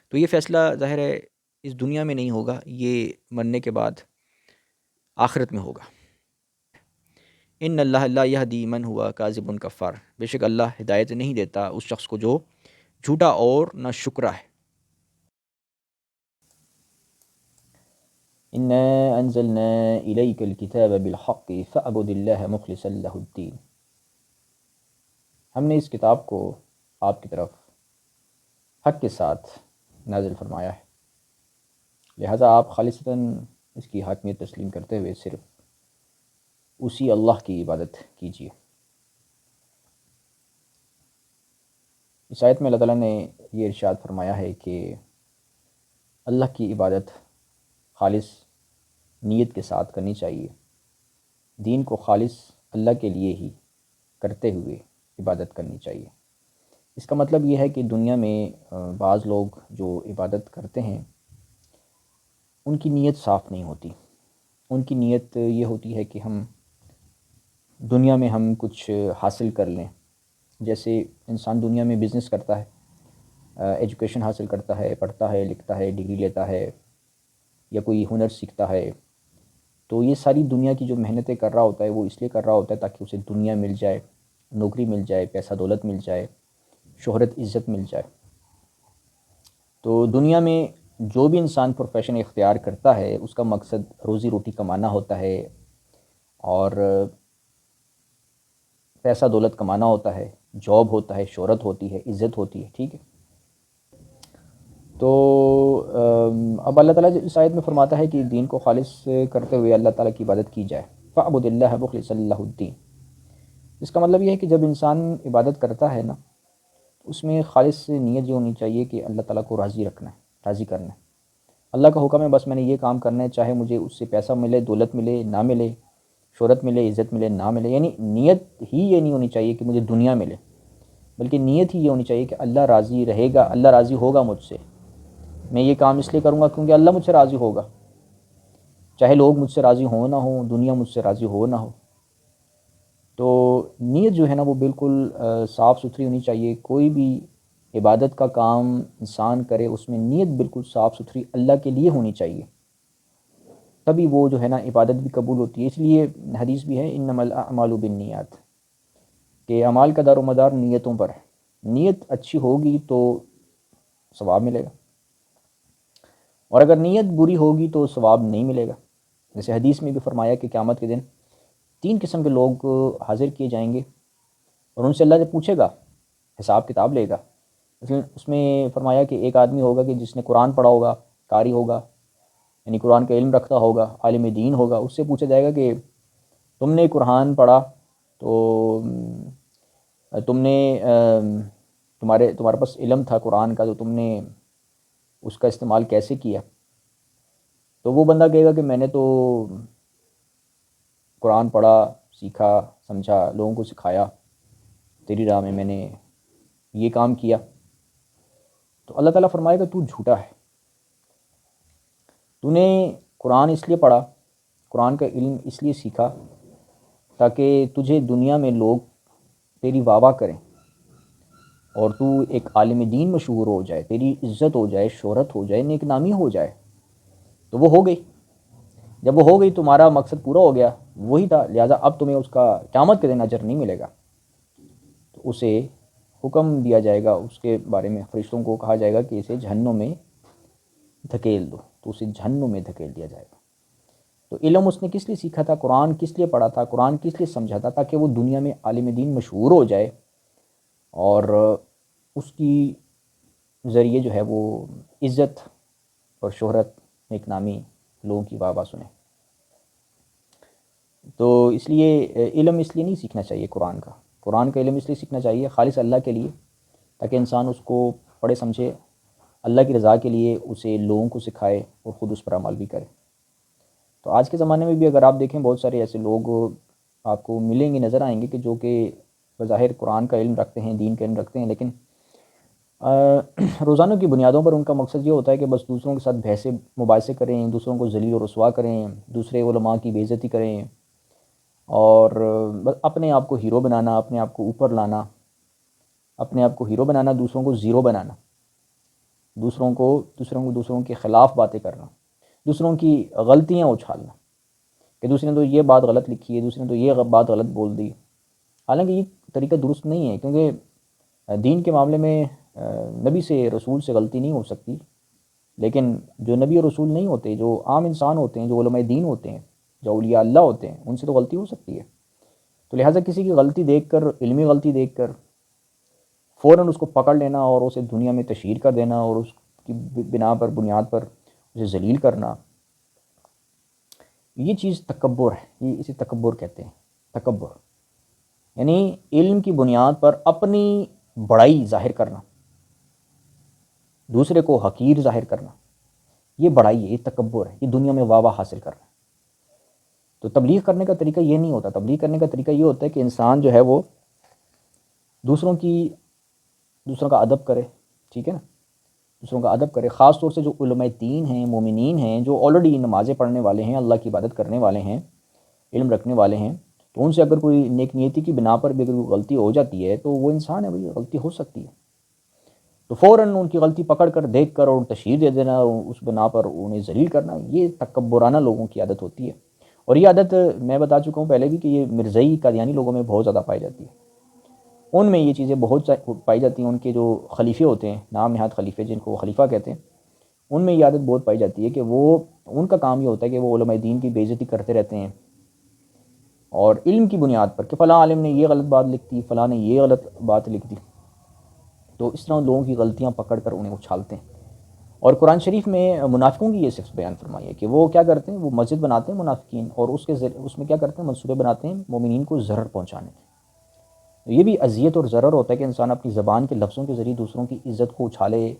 [SPEAKER 1] تو تو یہ فیصلہ ظاہر ہے اس دنیا میں نہیں ہوگا، یہ مرنے کے بعد آخرت میں ہوگا۔ ان اللہ لا یہدی من ہوا کاذب کفار، بے شک اللہ ہدایت نہیں دیتا اس شخص کو جو جھوٹا اور نہ شکرا ہے۔ انا انزلنا الیک الکتاب بالحق فاعبد اللہ مخلصا لہ الدین، ہم نے اس کتاب کو آپ کی طرف حق کے ساتھ نازل فرمایا ہے، لہٰذا آپ خالصتاً اس کی حاکمیت تسلیم کرتے ہوئے صرف اسی اللہ کی عبادت کیجیے۔ اس آیت میں اللہ تعالیٰ نے یہ ارشاد فرمایا ہے کہ اللہ کی عبادت خالص نیت کے ساتھ کرنی چاہیے، دین کو خالص اللہ کے لیے ہی کرتے ہوئے عبادت کرنی چاہیے۔ اس کا مطلب یہ ہے کہ دنیا میں بعض لوگ جو عبادت کرتے ہیں ان کی نیت صاف نہیں ہوتی، ان کی نیت یہ ہوتی ہے کہ ہم دنیا میں ہم کچھ حاصل کر لیں، جیسے انسان دنیا میں بزنس کرتا ہے، ایجوکیشن حاصل کرتا ہے، پڑھتا ہے، لکھتا ہے، ڈگری لیتا ہے یا کوئی ہنر سیکھتا ہے، تو یہ ساری دنیا کی جو محنتیں کر رہا ہوتا ہے وہ اس لیے کر رہا ہوتا ہے تاکہ اسے دنیا مل جائے، نوکری مل جائے، پیسہ دولت مل جائے، شہرت عزت مل جائے۔ تو دنیا میں جو بھی انسان پروفیشن اختیار کرتا ہے اس کا مقصد روزی روٹی کمانا ہوتا ہے اور پیسہ دولت کمانا ہوتا ہے، جاب ہوتا ہے، شہرت ہوتی ہے، عزت ہوتی ہے، ٹھیک ہے۔ تو اب اللہ تعالیٰ اس آیت میں فرماتا ہے کہ دین کو خالص کرتے ہوئے اللہ تعالیٰ کی عبادت کی جائے، فَاعْبُدِ اللَّهَ مُخْلِصًا لَهُ الدِّينَ۔ اس کا مطلب یہ ہے کہ جب انسان عبادت کرتا ہے نا، اس میں خالص نیت یہ ہونی چاہیے کہ اللہ تعالیٰ کو راضی رکھنا ہے، راضی کرنا ہے۔ اللہ کا حکم ہے بس میں نے یہ کام کرنا ہے، چاہے مجھے اس سے پیسہ ملے، دولت ملے، نہ ملے، شہرت ملے، عزت ملے، نہ ملے، یعنی نیت ہی یہ نہیں ہونی چاہیے کہ مجھے دنیا ملے، بلکہ نیت ہی یہ ہونی چاہیے کہ اللہ راضی رہے گا، اللہ راضی ہوگا مجھ سے، میں یہ کام اس لیے کروں گا کیونکہ اللہ مجھ سے راضی ہوگا، چاہے لوگ مجھ سے راضی ہوں نہ ہوں، دنیا مجھ سے راضی ہو نہ ہو۔ تو نیت جو ہے نا وہ بالکل صاف ستھری ہونی چاہیے، کوئی بھی عبادت کا کام انسان کرے اس میں نیت بالکل صاف ستھری اللہ کے لیے ہونی چاہیے، تبھی وہ جو ہے نا عبادت بھی قبول ہوتی ہے۔ اس لیے حدیث بھی ہے انما الاعمال بالنیات، کہ اعمال کا دار و مدار نیتوں پر ہے، نیت اچھی ہوگی تو ثواب ملے گا، اور اگر نیت بری ہوگی تو ثواب نہیں ملے گا۔ جیسے حدیث میں بھی فرمایا کہ قیامت کے دن 3 قسم کے لوگ حاضر کیے جائیں گے اور ان سے اللہ جب پوچھے گا، حساب کتاب لے گا۔ اس میں فرمایا کہ ایک آدمی ہوگا کہ جس نے قرآن پڑھا ہوگا، قاری ہوگا، یعنی قرآن کا علم رکھتا ہوگا، عالم دین ہوگا، اس سے پوچھا جائے گا کہ تم نے قرآن پڑھا تو تم نے تمہارے پاس علم تھا قرآن کا، تو تم نے اس کا استعمال کیسے کیا؟ تو وہ بندہ کہے گا کہ میں نے تو قرآن پڑھا، سیکھا، سمجھا، لوگوں کو سکھایا، تیری راہ میں میں نے یہ کام کیا۔ تو اللہ تعالیٰ فرمائے گا تو جھوٹا ہے، تو نے قرآن اس لیے پڑھا، قرآن کا علم اس لیے سیکھا تاکہ تجھے دنیا میں لوگ تیری واہ واہ کریں اور تو ایک عالم دین مشہور ہو جائے، تیری عزت ہو جائے، شہرت ہو جائے، نیک نامی ہو جائے۔ تو وہ ہو گئی، جب وہ ہو گئی تمہارا مقصد پورا ہو گیا، وہی تھا، لہٰذا اب تمہیں اس کا قیامت کے دن اجر نہیں ملے گا۔ تو اسے حکم دیا جائے گا، اس کے بارے میں فرشتوں کو کہا جائے گا کہ اسے جہنم میں دھکیل دو، تو اسے جہنم میں دھکیل دیا جائے گا۔ تو علم اس نے کس لیے سیکھا تھا، قرآن کس لیے پڑھا تھا، قرآن کس لیے سمجھا تھا؟ تاکہ وہ دنیا میں عالم دین مشہور ہو جائے اور اس کی ذریعے جو ہے وہ عزت اور شہرت، نیک نامی، لوگوں کی واہ واہ سنیں۔ تو اس لیے علم اس لیے نہیں سیکھنا چاہیے قرآن کا علم اس لیے سیکھنا چاہیے خالص اللہ کے لیے، تاکہ انسان اس کو پڑھے سمجھے، اللہ کی رضا کے لیے اسے لوگوں کو سکھائے اور خود اس پر عمل بھی کرے۔ تو آج کے زمانے میں بھی اگر آپ دیکھیں بہت سارے ایسے لوگ آپ کو ملیں گے، نظر آئیں گے کہ جو کہ بظاہر قرآن کا علم رکھتے ہیں، دین کا علم رکھتے ہیں، لیکن روزانہ کی بنیادوں پر ان کا مقصد یہ ہوتا ہے کہ بس دوسروں کے ساتھ بحث مباحثے کریں، دوسروں کو ذلیل و رسوا کریں، دوسرے علماء کی بے عزتی کریں، اور بس اپنے آپ کو ہیرو بنانا، اپنے آپ کو اوپر لانا، اپنے آپ کو ہیرو بنانا، دوسروں کو زیرو بنانا۔ دوسروں کے خلاف باتیں کرنا، دوسروں کی غلطیاں اچھالنا کہ دوسرے نے تو یہ بات غلط لکھی ہے، دوسرے نے تو یہ بات غلط بول دی، حالانکہ یہ طریقہ درست نہیں ہے، کیونکہ دین کے معاملے میں نبی سے رسول سے غلطی نہیں ہو سکتی، لیکن جو نبی اور رسول نہیں ہوتے، جو عام انسان ہوتے ہیں، جو علماء دین ہوتے ہیں، جو اولیاء اللہ ہوتے ہیں، ان سے تو غلطی ہو سکتی ہے۔ تو لہٰذا کسی کی غلطی دیکھ کر، علمی غلطی دیکھ کر فوراً اس کو پکڑ لینا اور اسے دنیا میں تشہیر کر دینا اور اس کی بنیاد پر اسے ذلیل کرنا، یہ چیز تکبر ہے، یہ اسے تکبر کہتے ہیں۔ تکبر یعنی علم کی بنیاد پر اپنی بڑائی ظاہر کرنا، دوسرے کو حقیر ظاہر کرنا، یہ بڑائی ہے، یہ تکبر ہے، یہ دنیا میں واہ واہ حاصل کرنا۔ تو تبلیغ کرنے کا طریقہ یہ نہیں ہوتا، تبلیغ کرنے کا طریقہ یہ ہوتا ہے کہ انسان جو ہے وہ دوسروں کا ادب کرے، ٹھیک ہے نا، دوسروں کا ادب کرے، خاص طور سے جو علماء دین ہیں، مومنین ہیں، جو آلریڈی نمازیں پڑھنے والے ہیں، اللہ کی عبادت کرنے والے ہیں، علم رکھنے والے ہیں، تو ان سے اگر کوئی نیک نیتی کی بنا پر بھی اگر غلطی ہو جاتی ہے تو وہ انسان ہے، بھائی غلطی ہو سکتی ہے، تو فوراً ان کی غلطی پکڑ کر، دیکھ کر اور تشہیر دے دینا، اس بنا پر انہیں ذلیل کرنا، یہ تکبرانہ لوگوں کی عادت ہوتی ہے۔ اور یہ عادت میں بتا چکا ہوں پہلے بھی کہ یہ مرزئی قادیانی لوگوں میں بہت زیادہ پائی جاتی ہے، ان میں یہ چیزیں بہت پائی جاتی ہیں، ان کے جو خلیفے ہوتے ہیں، نام نہاد خلیفے جن کو خلیفہ کہتے ہیں، ان میں یہ عادت بہت پائی جاتی ہے کہ وہ ان کا کام یہ ہوتا ہے کہ وہ علماء دین کی بے عزتی کرتے رہتے ہیں، اور علم کی بنیاد پر کہ فلاں عالم نے یہ غلط بات لکھ دی، فلاں نے یہ غلط بات لکھ دی، تو اس طرح لوگوں کی غلطیاں پکڑ کر انہیں اچھالتے ہیں۔ اور قرآن شریف میں منافقوں کی یہ صفت بیان فرمائی ہے کہ وہ کیا کرتے ہیں، وہ مسجد بناتے ہیں منافقین، اور اس میں کیا کرتے ہیں، منصوبے بناتے ہیں مومنین کو ضرر پہنچانے کے۔ یہ بھی اذیت اور ضرر ہوتا ہے کہ انسان اپنی زبان کے لفظوں کے ذریعے دوسروں کی عزت کو اچھالے،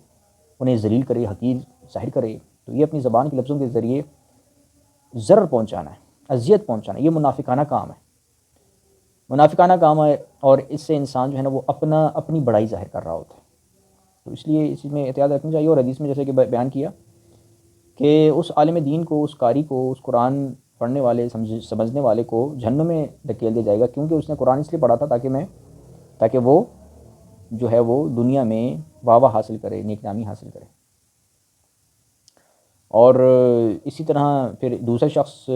[SPEAKER 1] انہیں ذلیل کرے، حقیر ظاہر کرے، تو یہ اپنی زبان کے لفظوں کے ذریعے ضرر پہنچانا ہے، اذیت پہنچانا ہے، یہ منافقانہ کام ہے، منافقانہ کام ہے، اور اس سے انسان جو ہے نا وہ اپنی بڑائی ظاہر کر رہا ہوتا ہے۔ تو اس لیے اس چیز میں احتیاط رکھنی چاہیے۔ اور حدیث میں جیسے کہ بیان کیا کہ اس عالم دین کو، اس قاری کو، اس قرآن پڑھنے والے، سمجھنے والے کو جہنم میں دھکیل دیا جائے گا، کیونکہ اس نے قرآن اس لیے پڑھا تھا تاکہ وہ جو ہے وہ دنیا میں واہ واہ حاصل کرے، نیک نامی حاصل کرے۔ اور اسی طرح پھر دوسرا شخص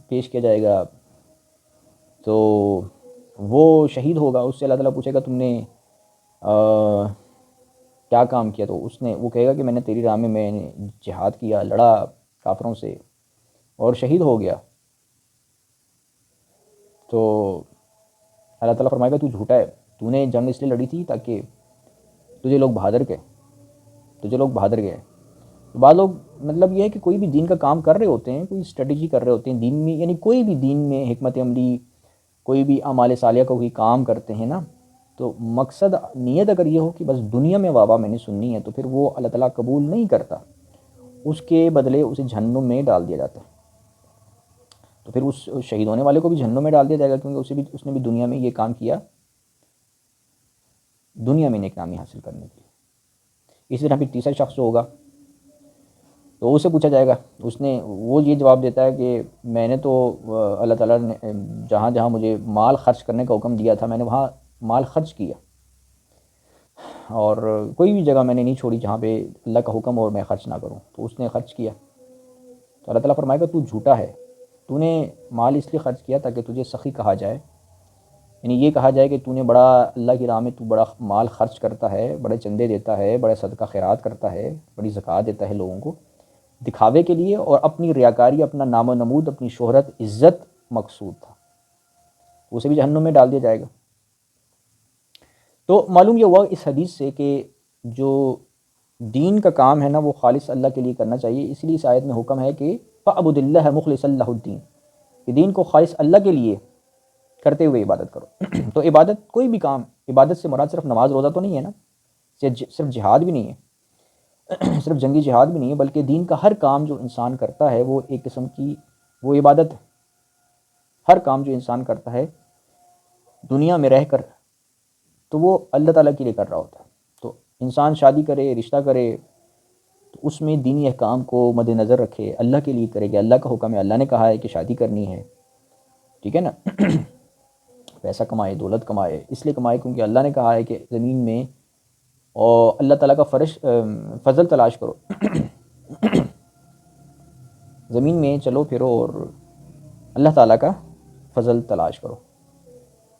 [SPEAKER 1] پیش کیا جائے گا تو وہ شہید ہوگا، اس سے اللہ تعالیٰ پوچھے گا تم نے کیا کام کیا، تو وہ کہے گا کہ میں نے تیری راہ میں نے جہاد کیا، لڑا کافروں سے اور شہید ہو گیا۔ تو اللہ تعالیٰ فرمائے گا تو جھوٹا ہے، تو نے جنگ اس لیے لڑی تھی تاکہ تجھے لوگ بہادر گئے۔ تو بعض لوگ مطلب یہ ہے کہ کوئی بھی دین کا کام کر رہے ہوتے ہیں، کوئی اسٹریٹجی کر رہے ہوتے ہیں دین میں، یعنی کوئی بھی دین میں حکمت عملی، کوئی بھی اعمال صالحہ کا کوئی کام کرتے ہیں نا، تو مقصد نیت اگر یہ ہو کہ بس دنیا میں واہ میں نے سننی ہے، تو پھر وہ اللہ تعالیٰ قبول نہیں کرتا، اس کے بدلے اسے جہنم میں ڈال دیا جاتا ہے۔ تو پھر اس شہید ہونے والے کو بھی جہنم میں ڈال دیا جائے گا، کیونکہ اس نے بھی دنیا میں یہ کام کیا، دنیا میں نیک نامی حاصل کرنے کے لیے۔ اسی طرح پھر تیسرا شخص جو ہوگا تو اسے پوچھا جائے گا، وہ یہ جواب دیتا ہے کہ میں نے تو اللہ تعالیٰ نے جہاں جہاں مجھے مال خرچ کرنے کا حکم دیا تھا میں نے وہاں مال خرچ کیا، اور کوئی بھی جگہ میں نے نہیں چھوڑی جہاں پہ اللہ کا حکم اور میں خرچ نہ کروں، تو اس نے خرچ کیا۔ تو اللہ تعالیٰ فرمائے گا تو جھوٹا ہے، تو نے مال اس لیے خرچ کیا تاکہ تجھے سخی کہا جائے، یعنی یہ کہا جائے کہ تو نے بڑا اللہ کی راہ میں تو بڑا مال خرچ کرتا ہے، بڑے چندے دیتا ہے، بڑے صدقہ خیرات کرتا ہے، بڑی زکوٰۃ دیتا ہے لوگوں کو دکھاوے کے لیے، اور اپنی ریاکاری، اپنا نام و نمود، اپنی شہرت، عزت مقصود تھا، اسے بھی جہنم میں ڈال دیا جائے گا۔ تو معلوم یہ ہوا اس حدیث سے کہ جو دین کا کام ہے نا وہ خالص اللہ کے لیے کرنا چاہیے، اس لیے اس آیت میں حکم ہے کہ فَعْبُدِ اللَّهَ مُخْلِصًا لَهُ الدِّينَ، کہ دین کو خالص اللہ کے لیے کرتے ہوئے عبادت کرو۔ تو عبادت، کوئی بھی کام، عبادت سے مراد صرف نماز روزہ تو نہیں ہے نا، صرف جہاد بھی نہیں ہے، صرف جنگی جہاد بھی نہیں ہے، بلکہ دین کا ہر کام جو انسان کرتا ہے وہ ایک قسم کی وہ عبادت ہے۔ ہر کام جو انسان کرتا ہے دنیا میں رہ کر تو وہ اللہ تعالیٰ کے لیے کر رہا ہوتا ہے۔ تو انسان شادی کرے، رشتہ کرے، تو اس میں دینی احکام کو مد نظر رکھے، اللہ کے لیے کرے کہ اللہ کا حکم ہے، اللہ نے کہا ہے کہ شادی کرنی ہے، ٹھیک ہے نا، پیسہ کمائے، دولت کمائے، اس لیے کمائے کیونکہ اللہ نے کہا ہے کہ زمین میں اور اللہ تعالیٰ کا فضل تلاش کرو. زمین میں چلو پھرو اور اللہ تعالیٰ کا فضل تلاش کرو.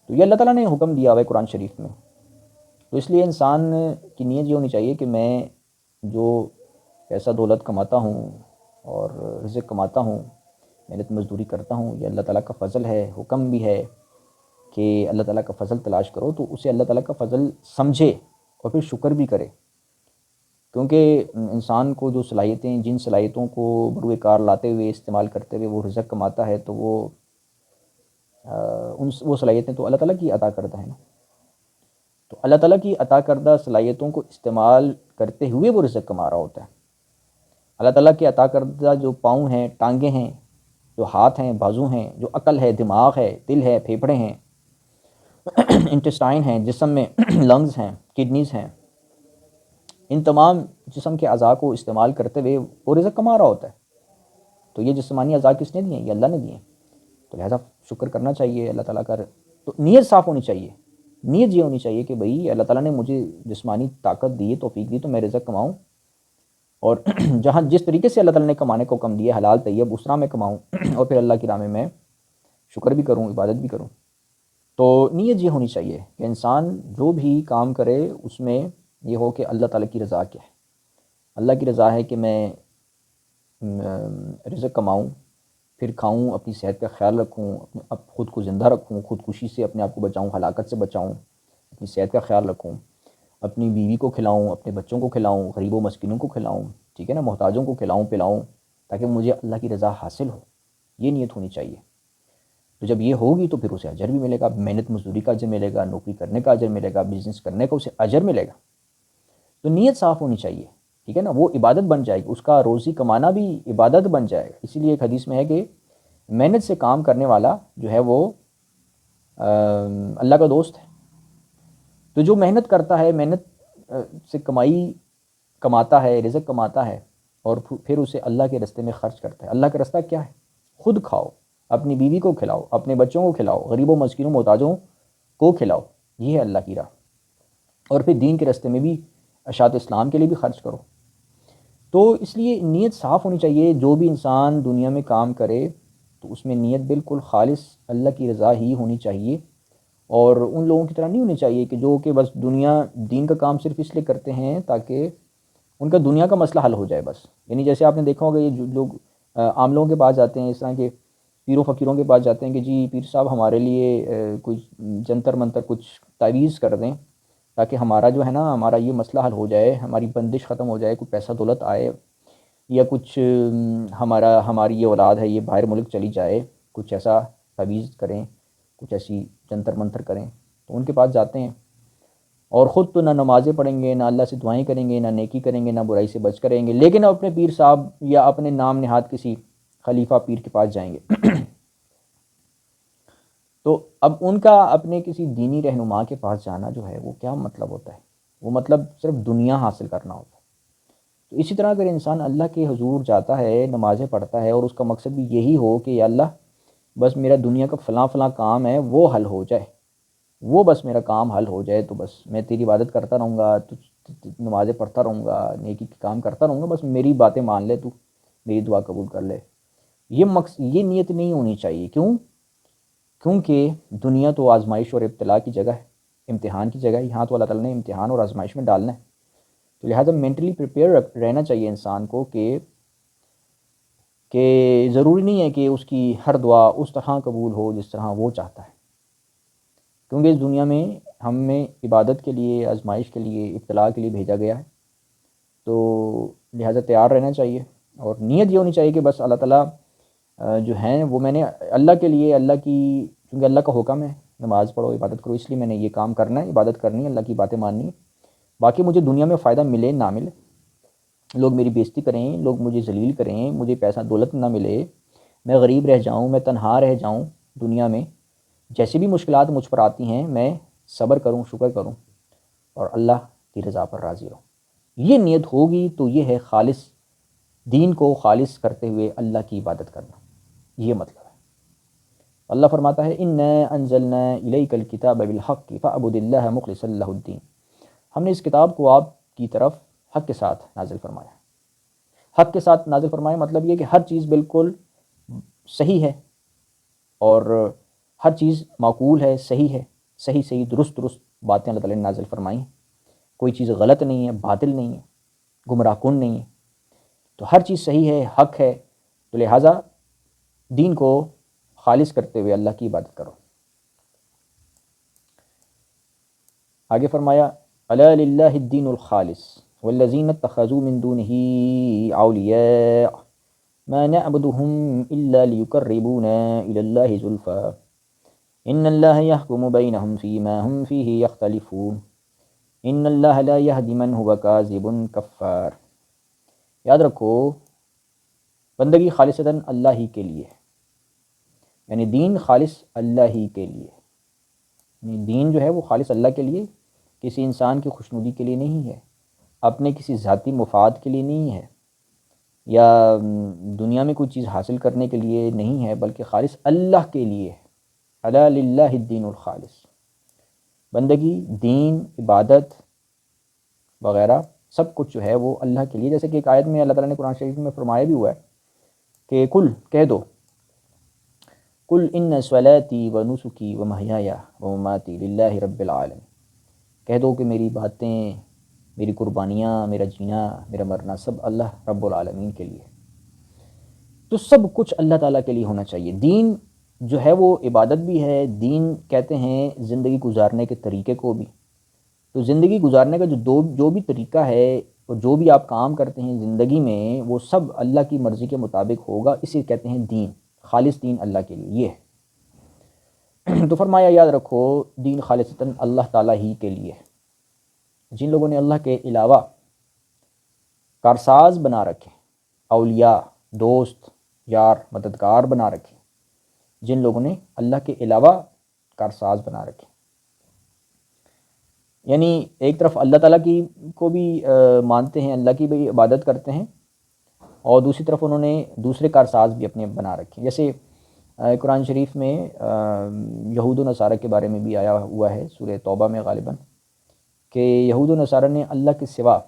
[SPEAKER 1] تو یہ اللہ تعالیٰ نے حکم دیا ہوا ہے قرآن شریف میں. تو اس لیے انسان کی نیت یہ ہونی چاہیے کہ میں جو پیسہ دولت کماتا ہوں اور رزق کماتا ہوں، محنت مزدوری کرتا ہوں، یہ اللہ تعالیٰ کا فضل ہے. حکم بھی ہے کہ اللہ تعالیٰ کا فضل تلاش کرو، تو اسے اللہ تعالیٰ کا فضل سمجھے اور پھر شکر بھی کرے. کیونکہ انسان کو جو صلاحیتیں، جن صلاحیتوں کو بروئے کار لاتے ہوئے استعمال کرتے ہوئے وہ رزق کماتا ہے، تو وہ صلاحیتیں تو اللہ تعالیٰ کی عطا کردہ ہیں نا. تو اللہ تعالیٰ کی عطا کردہ صلاحیتوں کو استعمال کرتے ہوئے وہ رزق کما رہا ہوتا ہے. اللہ تعالیٰ کی عطا کردہ جو پاؤں ہیں، ٹانگیں ہیں، جو ہاتھ ہیں، بازو ہیں، جو عقل ہے، دماغ ہے، دل ہے، پھیپھڑے ہیں، انٹسٹائن ہیں جسم میں، لنگز ہیں، کڈنیز ہیں، ان تمام جسم کے اعضاء کو استعمال کرتے ہوئے وہ رزق کما رہا ہوتا ہے. تو یہ جسمانی اعضاء کس نے دیے ہیں؟ یہ اللہ نے دیے ہیں. تو لہٰذا شکر کرنا چاہیے اللہ تعالیٰ کا. تو نیت صاف ہونی چاہیے. نیت یہ ہونی چاہیے کہ بھئی اللہ تعالیٰ نے مجھے جسمانی طاقت دی، توفیق دی، تو میں رزق کماؤں، اور جہاں جس طریقے سے اللہ تعالیٰ نے کمانے کو حکم دیا حلال طیب، اس طرح میں کماؤں، اور پھر اللہ کی راہ میں شکر بھی کروں، عبادت بھی کروں. تو نیت یہ ہونی چاہیے کہ انسان جو بھی کام کرے اس میں یہ ہو کہ اللہ تعالیٰ کی رضا کیا ہے. اللہ کی رضا ہے کہ میں رزق کماؤں، پھر کھاؤں، اپنی صحت کا خیال رکھوں، خود کو زندہ رکھوں، خودکشی سے اپنے آپ کو بچاؤں، ہلاکت سے بچاؤں، اپنی صحت کا خیال رکھوں، اپنی بیوی کو کھلاؤں، اپنے بچوں کو کھلاؤں، غریب و مسکینوں کو کھلاؤں، ٹھیک ہے نا، محتاجوں کو کھلاؤں پلاؤں، تاکہ مجھے اللہ کی رضا حاصل ہو. یہ نیت ہونی چاہیے. تو جب یہ ہوگی تو پھر اسے اجر بھی ملے گا، محنت مزدوری کا اجر ملے گا، نوکری کرنے کا اجر ملے گا، بزنس کرنے کا اسے اجر ملے گا. تو نیت صاف ہونی چاہیے، ٹھیک ہے نا. وہ عبادت بن جائے گی، اس کا روزی کمانا بھی عبادت بن جائے گا. اسی لیے ایک حدیث میں ہے کہ محنت سے کام کرنے والا جو ہے وہ اللہ کا دوست ہے. تو جو محنت کرتا ہے، محنت سے کماتا ہے، رزق کماتا ہے، اور پھر اسے اللہ کے راستے میں خرچ کرتا ہے. اللہ کا راستہ کیا ہے؟ خود کھاؤ، اپنی بیوی کو کھلاؤ، اپنے بچوں کو کھلاؤ، غریبوں مسکینوں محتاجوں کو کھلاؤ. یہ ہے اللہ کی راہ. اور پھر دین کے راستے میں بھی اشاعت اسلام کے لیے بھی خرچ کرو. تو اس لیے نیت صاف ہونی چاہیے. جو بھی انسان دنیا میں کام کرے تو اس میں نیت بالکل خالص اللہ کی رضا ہی ہونی چاہیے. اور ان لوگوں کی طرح نہیں ہونی چاہیے کہ جو کہ بس دین کا کام صرف اس لیے کرتے ہیں تاکہ ان کا دنیا کا مسئلہ حل ہو جائے بس. یعنی جیسے آپ نے دیکھا ہوگا، یہ جو لوگ عام لوگوں کے پاس جاتے ہیں، اس طرح کے پیر و فقیروں کے پاس جاتے ہیں کہ جی پیر صاحب ہمارے لیے کچھ جنتر منتر کچھ تعویذ کر دیں تاکہ ہمارا جو ہے نا، ہمارا یہ مسئلہ حل ہو جائے، ہماری بندش ختم ہو جائے، کوئی پیسہ دولت آئے، یا کچھ ہماری یہ اولاد ہے یہ باہر ملک چلی جائے. کچھ ایسا تعویذ کریں، کچھ ایسی جنتر منتر کریں. تو ان کے پاس جاتے ہیں اور خود تو نہ نمازیں پڑھیں گے، نہ اللہ سے دعائیں کریں گے، نہ نیکی کریں گے، نہ برائی سے بچ کریں گے، لیکن اپنے پیر صاحب یا اپنے نام نہاد کسی خلیفہ پیر کے پاس جائیں گے. تو اب ان کا اپنے کسی دینی رہنما کے پاس جانا جو ہے وہ کیا مطلب ہوتا ہے؟ وہ مطلب صرف دنیا حاصل کرنا ہوتا ہے. تو اسی طرح اگر انسان اللہ کے حضور جاتا ہے، نمازیں پڑھتا ہے، اور اس کا مقصد بھی یہی ہو کہ یا اللہ بس میرا دنیا کا فلاں فلاں کام ہے وہ حل ہو جائے، وہ بس میرا کام حل ہو جائے، تو بس میں تیری عبادت کرتا رہوں گا، نمازیں پڑھتا رہوں گا، نیکی کے کام کرتا رہوں گا، بس میری باتیں مان لے، تو میری دعا قبول کر لے. یہ نیت نہیں ہونی چاہیے. کیونکہ دنیا تو آزمائش اور ابتلاء کی جگہ ہے، امتحان کی جگہ ہے. یہاں تو اللہ تعالیٰ نے امتحان اور آزمائش میں ڈالنا ہے. تو لہٰذا مینٹلی پریپیئر رہنا چاہیے انسان کو کہ ضروری نہیں ہے کہ اس کی ہر دعا اس طرح قبول ہو جس طرح وہ چاہتا ہے. کیونکہ اس دنیا میں ہمیں عبادت کے لیے، آزمائش کے لیے، ابتلاء کے لیے بھیجا گیا ہے. تو لہٰذا تیار رہنا چاہیے. اور نیت یہ ہونی چاہیے کہ بس اللہ تعالیٰ جو ہیں وہ میں نے اللہ کے لیے، چونکہ اللہ کا حکم ہے نماز پڑھو، عبادت کرو، اس لیے میں نے یہ کام کرنا ہے، عبادت کرنی ہے، اللہ کی باتیں ماننی ہے. باقی مجھے دنیا میں فائدہ ملے نہ ملے، لوگ میری بےزتی کریں، لوگ مجھے ذلیل کریں، مجھے پیسہ دولت نہ ملے، میں غریب رہ جاؤں، میں تنہا رہ جاؤں دنیا میں، جیسی بھی مشکلات مجھ پر آتی ہیں میں صبر کروں، شکر کروں، اور اللہ کی رضا پر راضی رہوں. یہ نیت ہوگی تو یہ ہے خالص دین کو خالص کرتے ہوئے اللہ کی عبادت کرنا. یہ مطلب ہے. اللہ فرماتا ہے اِنَّا أَنزَلْنَا إِلَيْكَ الْكِتَابَ بِالْحَقِّ فَاعْبُدِ اللَّهَ مُخْلِصًا لَهُ الدِّينَ. ہم نے اس کتاب کو آپ کی طرف حق کے ساتھ نازل فرمایا۔ حق کے ساتھ نازل فرمایا مطلب یہ کہ ہر چیز بالکل صحیح ہے اور ہر چیز معقول ہے، صحیح ہے، صحیح درست باتیں اللہ تعالیٰ نے نازل فرمائیں، کوئی چیز غلط نہیں ہے، باطل نہیں ہے، گمراہ کن نہیں ہے، تو ہر چیز صحیح ہے، حق ہے، تو لہٰذا دین کو خالص کرتے ہوئے اللہ کی عبادت کرو۔ آگے فرمایا الا للہ الدین الخالص والذین اتخذوا من دونه اولیاء ما نعبدهم الا ليقربونا الى الله زلفى ان اللہ يحكم بینہم فیما هم فیہ یختلفون ان اللہ لا یہدی من هو کاذب کفار۔ یاد رکھو بندگی خالصتاً اللہ ہی کے لیے، یعنی دین خالص اللہ ہی کے لیے، یعنی دین جو ہے وہ خالص اللہ کے لیے، کسی انسان کی خوشنودی کے لیے نہیں ہے، اپنے کسی ذاتی مفاد کے لیے نہیں ہے، یا دنیا میں کوئی چیز حاصل کرنے کے لیے نہیں ہے، بلکہ خالص اللہ کے لیے ہے۔ الا للہ الدین الخالص، بندگی، دین، عبادت وغیرہ سب کچھ جو ہے وہ اللہ کے لیے، جیسے کہ ایک آیت میں اللہ تعالیٰ نے قرآن شریف میں فرمایا بھی ہوا ہے کہ کل کہہ دو، کل ان صلاتی و نسکی و محیایا و مماتی للہ رب العالمین، کہہ دو کہ میری باتیں، میری قربانیاں، میرا جینا، میرا مرنا سب اللہ رب العالمین کے لیے، تو سب کچھ اللہ تعالیٰ کے لیے ہونا چاہیے۔ دین جو ہے وہ عبادت بھی ہے، دین کہتے ہیں زندگی گزارنے کے طریقے کو بھی، تو زندگی گزارنے کا جو بھی طریقہ ہے اور جو بھی آپ کام کرتے ہیں زندگی میں، وہ سب اللہ کی مرضی کے مطابق ہوگا، اسے کہتے ہیں دین، خالص دین اللہ کے لیے یہ ہے۔ تو فرمایا یاد رکھو دین خالصتاً اللہ تعالیٰ ہی کے لیے ہے۔ جن لوگوں نے اللہ کے علاوہ کارساز بنا رکھے، اولیاء، دوست، یار، مددگار بنا رکھے، جن لوگوں نے اللہ کے علاوہ کارساز بنا رکھے، یعنی ایک طرف اللہ تعالیٰ کی کو بھی مانتے ہیں، اللہ کی بھی عبادت کرتے ہیں، اور دوسری طرف انہوں نے دوسرے کارساز بھی اپنے بنا رکھے، جیسے قرآن شریف میں یہود و نصارہ کے بارے میں بھی آیا ہوا ہے سورہ توبہ میں غالباً، کہ یہود و نصارہ نے اللہ کے سوا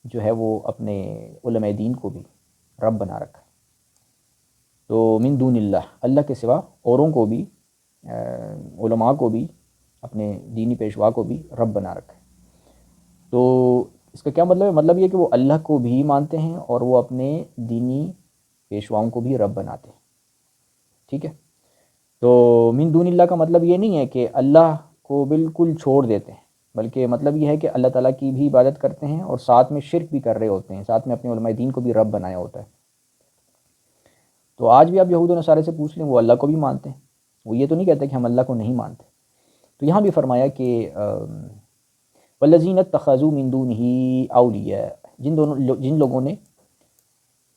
[SPEAKER 1] جو ہے وہ اپنے علماء دین کو بھی رب بنا رکھا، تو من دون اللہ کے سوا اوروں کو بھی، علماء کو بھی، اپنے دینی پیشوا کو بھی رب بنا رکھا ہے۔ تو اس کا کیا مطلب ہے؟ مطلب یہ کہ وہ اللہ کو بھی مانتے ہیں اور وہ اپنے دینی پیشواؤں کو بھی رب بناتے ہیں، ٹھیک ہے؟ تو من دون اللہ کا مطلب یہ نہیں ہے کہ اللہ کو بالکل چھوڑ دیتے ہیں، بلکہ مطلب یہ ہے کہ اللہ تعالیٰ کی بھی عبادت کرتے ہیں اور ساتھ میں شرک بھی کر رہے ہوتے ہیں، ساتھ میں اپنے علماء دین کو بھی رب بنایا ہوتا ہے۔ تو آج بھی آپ یہود و نصارہ سے پوچھ لیں، وہ اللہ کو بھی مانتے ہیں، وہ یہ تو نہیں کہتے کہ ہم اللہ کو نہیں مانتے۔ تو یہاں بھی فرمایا کہ والذین اتخذوا من دونہ اولیاء، جن لوگوں نے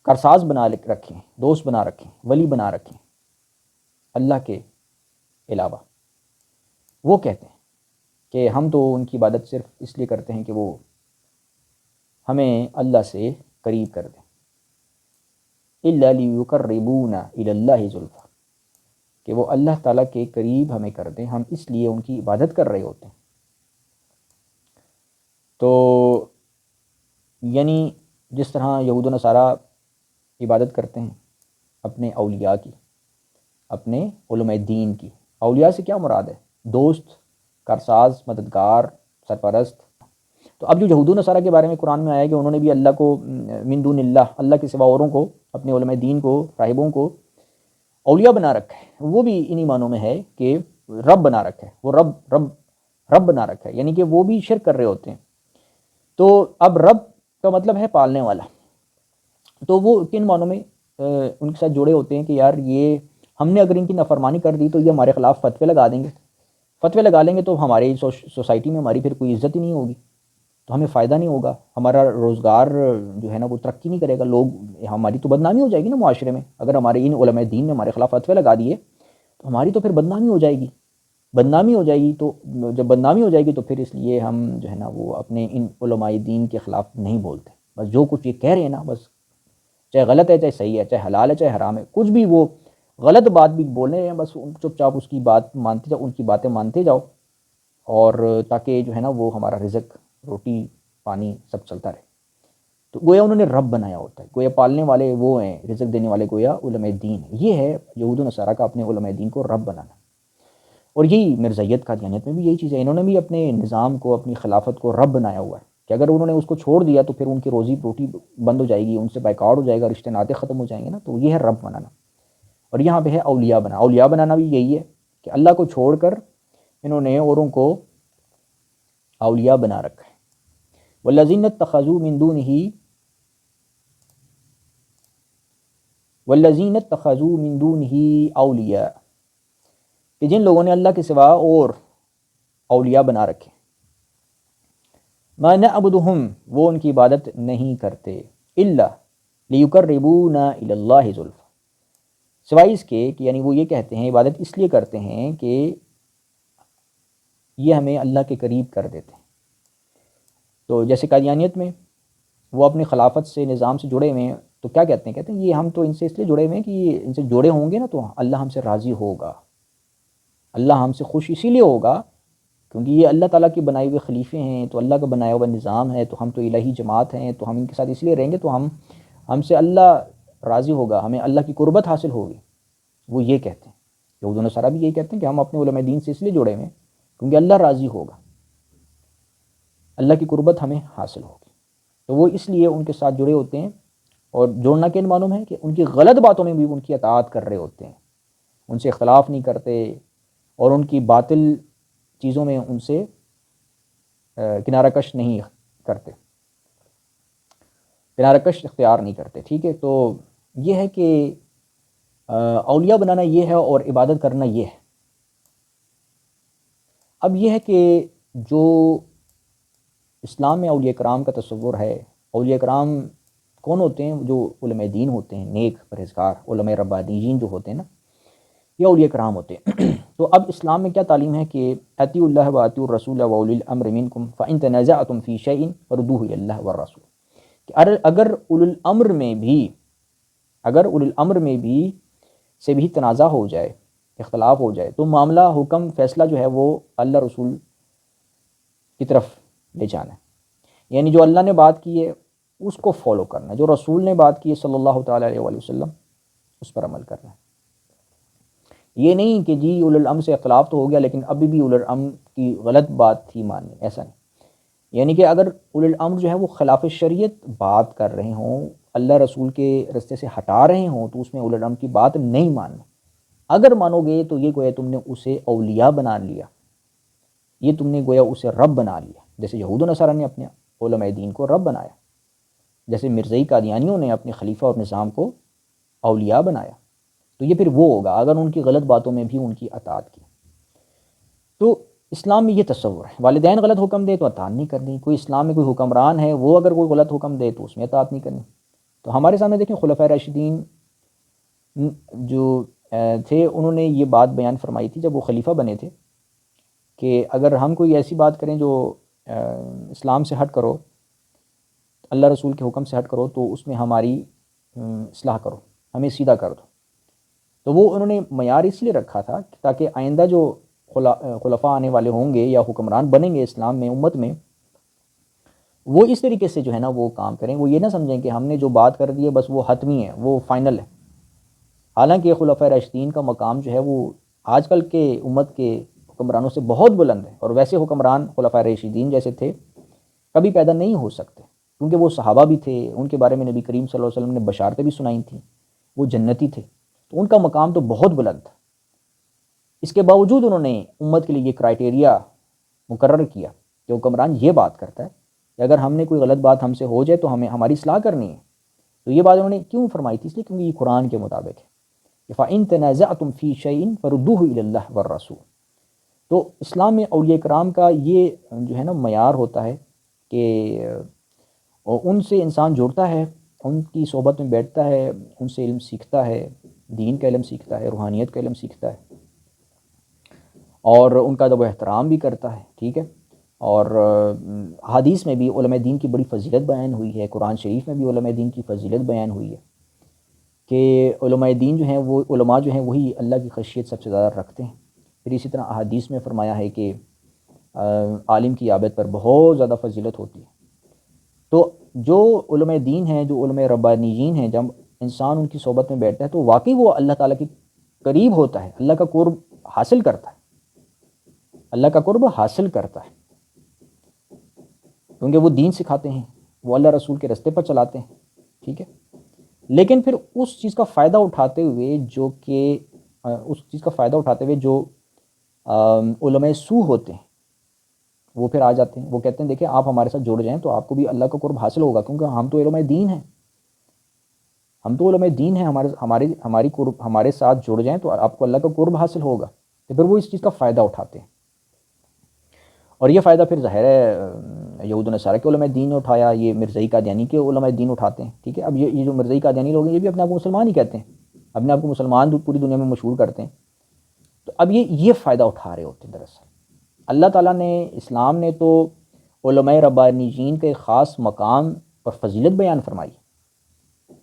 [SPEAKER 1] کارساز بنا رکھے ہیں، دوست بنا رکھے ہیں، ولی بنا رکھے ہیں اللہ کے علاوہ، وہ کہتے ہیں کہ ہم تو ان کی عبادت صرف اس لیے کرتے ہیں کہ وہ ہمیں اللہ سے قریب کر دیں، الا لیقربونا الی اللہ زلفی، کہ وہ اللہ تعالیٰ کے قریب ہمیں کر دیں، ہم اس لیے ان کی عبادت کر رہے ہوتے ہیں۔ تو یعنی جس طرح یہود و نصارہ عبادت کرتے ہیں اپنے اولیاء کی، اپنے علماء دین کی، اولیاء سے کیا مراد ہے؟ دوست، کارساز، مددگار، سرپرست۔ تو اب جو یہود و نصارہ کے بارے میں قرآن میں آیا ہے کہ انہوں نے بھی اللہ کو من دون اللہ کے سوا اوروں کو، اپنے علماء دین کو، راہبوں کو اولیاء بنا رکھا ہے، وہ بھی انہی معنوں میں ہے کہ رب بنا رکھا ہے، وہ رب بنا رکھا ہے، یعنی کہ وہ بھی شرک کر رہے ہوتے ہیں۔ تو اب رب کا مطلب ہے پالنے والا، تو وہ کن معنوں میں ان کے ساتھ جڑے ہوتے ہیں کہ یار یہ ہم نے اگر ان کی نافرمانی کر دی تو یہ ہمارے خلاف فتوے لگا دیں گے، فتوے لگا لیں گے تو ہماری سوسائٹی میں ہماری پھر کوئی عزت ہی نہیں ہوگی، تو ہمیں فائدہ نہیں ہوگا، ہمارا روزگار جو ہے نا وہ ترقی نہیں کرے گا، ہماری تو بدنامی ہو جائے گی نا معاشرے میں، اگر ہمارے ان علماء دین نے ہمارے خلاف فتوے لگا دیے تو ہماری تو پھر بدنامی ہو جائے گی، تو جب بدنامی ہو جائے گی تو پھر اس لیے ہم جو ہے نا وہ اپنے ان علماء دین کے خلاف نہیں بولتے، بس جو کچھ یہ کہہ رہے ہیں نا، بس چاہے غلط ہے چاہے صحیح ہے، چاہے حلال ہے چاہے حرام ہے، کچھ بھی وہ غلط بات بھی بول رہے ہیں، بس چپ چاپ اس کی بات مانتے جاؤ، ان کی باتیں مانتے جاؤ، اور تاکہ جو ہے نا وہ ہمارا رزق روٹی پانی سب چلتا رہے. تو گویا انہوں نے رب بنایا ہوتا ہے، گویا پالنے والے وہ ہیں، رزق دینے والے گویا علماء دین ہیں. یہ ہے یہود و نصارہ کا اپنے علماء دین کو رب بنانا. اور یہی مرزائیت قادیانیت میں بھی یہی چیز ہے. انہوں نے بھی اپنے نظام کو، اپنی خلافت کو رب بنایا ہوا ہے کہ اگر انہوں نے اس کو چھوڑ دیا تو پھر ان کی روزی روٹی بند ہو جائے گی، ان سے بائیکاٹ ہو جائے گا، رشتے ناطے ختم ہو جائیں گے نا. تو یہ ہے رب بنانا. اور یہاں پہ ہے اولیاء بنانا. اولیاء بنانا بھی یہی ہے کہ اللہ کو چھوڑ کر انہوں نے اوروں کو اولیاء بنا رکھا ہے. والذین اتخذوا من دونہ والذین اتخذوا من دونہ اولیاء، کہ جن لوگوں نے اللہ کے سوا اور اولیاء بنا رکھے. ما نعبدہم، وہ ان کی عبادت نہیں کرتے، الا لیقربونا الی اللہ زلفی، سوائے اس کے کہ یعنی وہ یہ کہتے ہیں عبادت اس لیے کرتے ہیں کہ یہ ہمیں اللہ کے قریب کر دیتے ہیں. تو جیسے قادیانیت میں وہ اپنی خلافت سے، نظام سے جڑے ہوئے ہیں، تو کیا کہتے ہیں یہ ہم تو ان سے اس لیے جڑے ہوئے ہیں کہ یہ ان سے جڑے ہوں گے نا تو اللہ ہم سے راضی ہوگا، اللہ ہم سے خوش اسی لیے ہوگا کیونکہ یہ اللہ تعالیٰ کی بنائے ہوئے خلیفے ہیں، تو اللہ کا بنایا ہوا نظام ہے، تو ہم تو الہی جماعت ہیں، تو ہم ان کے ساتھ اس لیے رہیں گے تو ہم سے اللہ راضی ہوگا، ہمیں اللہ کی قربت حاصل ہوگی. وہ یہ کہتے ہیں. یہود و نصارہ بھی یہی کہتے ہیں کہ ہم اپنے علماء دین سے اس لیے جڑے ہوئے ہیں کیونکہ اللہ راضی ہوگا، اللہ کی قربت ہمیں حاصل ہوگی. تو وہ اس لیے ان کے ساتھ جڑے ہوتے ہیں. اور جوڑنا کن معلوم ہے کہ ان کی غلط باتوں میں بھی ان کی اطاعت کر رہے ہوتے ہیں، ان سے اختلاف نہیں کرتے، اور ان کی باطل چیزوں میں ان سے کنارہ کش نہیں کرتے، کنارہ کش اختیار نہیں کرتے. ٹھیک ہے. تو یہ ہے کہ اولیاء بنانا یہ ہے اور عبادت کرنا یہ ہے. اب یہ ہے کہ جو اسلام میں اولیاء کرام کا تصور ہے، اولیاء کرام کون ہوتے ہیں؟ جو علماء دین ہوتے ہیں، نیک پرہیزگار علماء ربانیین جو ہوتے ہیں نا، یہ اولیاء کرام ہوتے ہیں. تو اب اسلام میں کیا تعلیم ہے کہ اطیعوا اللہ و اطیعوا الرسول و اولی الامر منکم فان تنازعتم فی شیء فردوہ الی اللہ والرسول، کہ اگر اولی الامر میں بھی سے بھی تنازع ہو جائے، اختلاف ہو جائے، تو معاملہ، حکم، فیصلہ جو ہے وہ اللہ رسول کی طرف لے جانا ہے. یعنی جو اللہ نے بات کی ہے اس کو فالو کرنا ہے، جو رسول نے بات کی ہے صلی اللہ تعالیٰ علیہ وآلہ وسلم اس پر عمل کرنا ہے. یہ نہیں کہ جی اولو الامر سے اختلاف تو ہو گیا لیکن ابھی بھی اولو الامر کی غلط بات تھی ماننی، ایسا نہیں. یعنی کہ اگر اولو الامر جو ہے وہ خلاف شریعت بات کر رہے ہوں، اللہ رسول کے رستے سے ہٹا رہے ہوں، تو اس میں اولو الامر کی بات نہیں ماننا. اگر مانو گے تو یہ گویا تم نے اسے اولیاء بنا لیا، یہ تم نے گویا اسے رب بنا لیا. جیسے یہود و نصارہ نے اپنے علماء دین کو رب بنایا، جیسے مرزائی قادیانیوں نے اپنے خلیفہ اور نظام کو اولیاء بنایا. تو یہ پھر وہ ہوگا اگر ان کی غلط باتوں میں بھی ان کی اطاعت کی. تو اسلام میں یہ تصور ہے، والدین غلط حکم دے تو اطاعت نہیں کرنی، کوئی اسلام میں کوئی حکمران ہے وہ اگر کوئی غلط حکم دے تو اس میں اطاعت نہیں کرنی. تو ہمارے سامنے دیکھیں خلفائے راشدین جو تھے، انہوں نے یہ بات بیان فرمائی تھی جب وہ خلیفہ بنے تھے کہ اگر ہم کوئی ایسی بات کریں جو اسلام سے ہٹ کرو، اللہ رسول کے حکم سے ہٹ کرو، تو اس میں ہماری اصلاح کرو، ہمیں سیدھا کر دو. تو وہ انہوں نے معیار اس لیے رکھا تھا تاکہ آئندہ جو خلفاء آنے والے ہوں گے یا حکمران بنیں گے اسلام میں، امت میں، وہ اس طریقے سے جو ہے نا وہ کام کریں. وہ یہ نہ سمجھیں کہ ہم نے جو بات کر دی ہے بس وہ حتمی ہے، وہ فائنل ہے. حالانکہ خلفائے راشدین کا مقام جو ہے وہ آج کل کے امت کے حکمرانوں سے بہت بلند ہے، اور ویسے حکمران خلفائے راشدین جیسے تھے کبھی پیدا نہیں ہو سکتے، کیونکہ وہ صحابہ بھی تھے، ان کے بارے میں نبی کریم صلی اللہ علیہ وسلم نے بشارتیں بھی سنائی تھیں، وہ جنتی تھے، تو ان کا مقام تو بہت بلند تھا. اس کے باوجود انہوں نے امت کے لیے یہ کرائٹیریا مقرر کیا کہ حکمران یہ بات کرتا ہے کہ اگر ہم نے کوئی غلط بات ہم سے ہو جائے تو ہمیں ہماری اصلاح کرنی ہے. تو یہ بات انہوں نے کیوں فرمائی تھی؟ اس لیے کیونکہ یہ قرآن کے مطابق ہے کہ فَإِن تَنَازَعْتُمْ فِي شَيْءٍ فَرُدُّوهُ إِلَى اللَّهِ وَالرَّسُولِ. تو اسلام میں اولیاء کرام کا یہ جو ہے نا معیار ہوتا ہے کہ ان سے انسان جڑتا ہے، ان کی صحبت میں بیٹھتا ہے، ان سے علم سیکھتا ہے، دین کا علم سیکھتا ہے، روحانیت کا علم سیکھتا ہے، اور ان کا ادب و احترام بھی کرتا ہے. ٹھیک ہے. اور حدیث میں بھی علماء دین کی بڑی فضیلت بیان ہوئی ہے، قرآن شریف میں بھی علماء دین کی فضیلت بیان ہوئی ہے کہ علماء دین جو ہیں وہ علماء جو ہیں وہی اللہ کی خشیت سب سے زیادہ رکھتے ہیں. پھر اسی طرح احادیث میں فرمایا ہے کہ عالم کی عابد پر بہت زیادہ فضیلت ہوتی ہے۔ تو جو علماء دین ہیں، جو علماء ربانیین ہیں، جب انسان ان کی صحبت میں بیٹھتا ہے تو واقعی وہ اللہ تعالیٰ کے قریب ہوتا ہے، اللہ کا قرب حاصل کرتا ہے، اللہ کا قرب حاصل کرتا ہے، کیونکہ وہ دین سکھاتے ہیں، وہ اللہ رسول کے رستے پر چلاتے ہیں، ٹھیک ہے۔ لیکن پھر اس چیز کا فائدہ اٹھاتے ہوئے جو علماء سو ہوتے ہیں وہ پھر آ جاتے ہیں، وہ کہتے ہیں دیکھیں آپ ہمارے ساتھ جڑ جائیں تو آپ کو بھی اللہ کا قرب حاصل ہوگا، کیونکہ ہم تو علماء دین ہیں، ہمارے ساتھ جڑ جائیں تو آپ کو اللہ کا قرب حاصل ہوگا۔ تو پھر وہ اس چیز کا فائدہ اٹھاتے ہیں، اور یہ فائدہ پھر ظاہر ہے یہود و نصارہ کے علماء دین نے اٹھایا، یہ مرزائی قادیانی کے علماء دین اٹھاتے ہیں، ٹھیک ہے۔ اب یہ جو مرزائی قادیانی لوگ ہیں یہ بھی اپنے آپ کو مسلمان ہی کہتے ہیں، اپنے آپ کو مسلمان پوری دنیا میں مشہور کرتے ہیں، تو اب یہ فائدہ اٹھا رہے ہوتے ہیں۔ دراصل اللہ تعالیٰ نے، اسلام نے تو علماء ربانیین کے خاص مقام اور فضیلت بیان فرمائی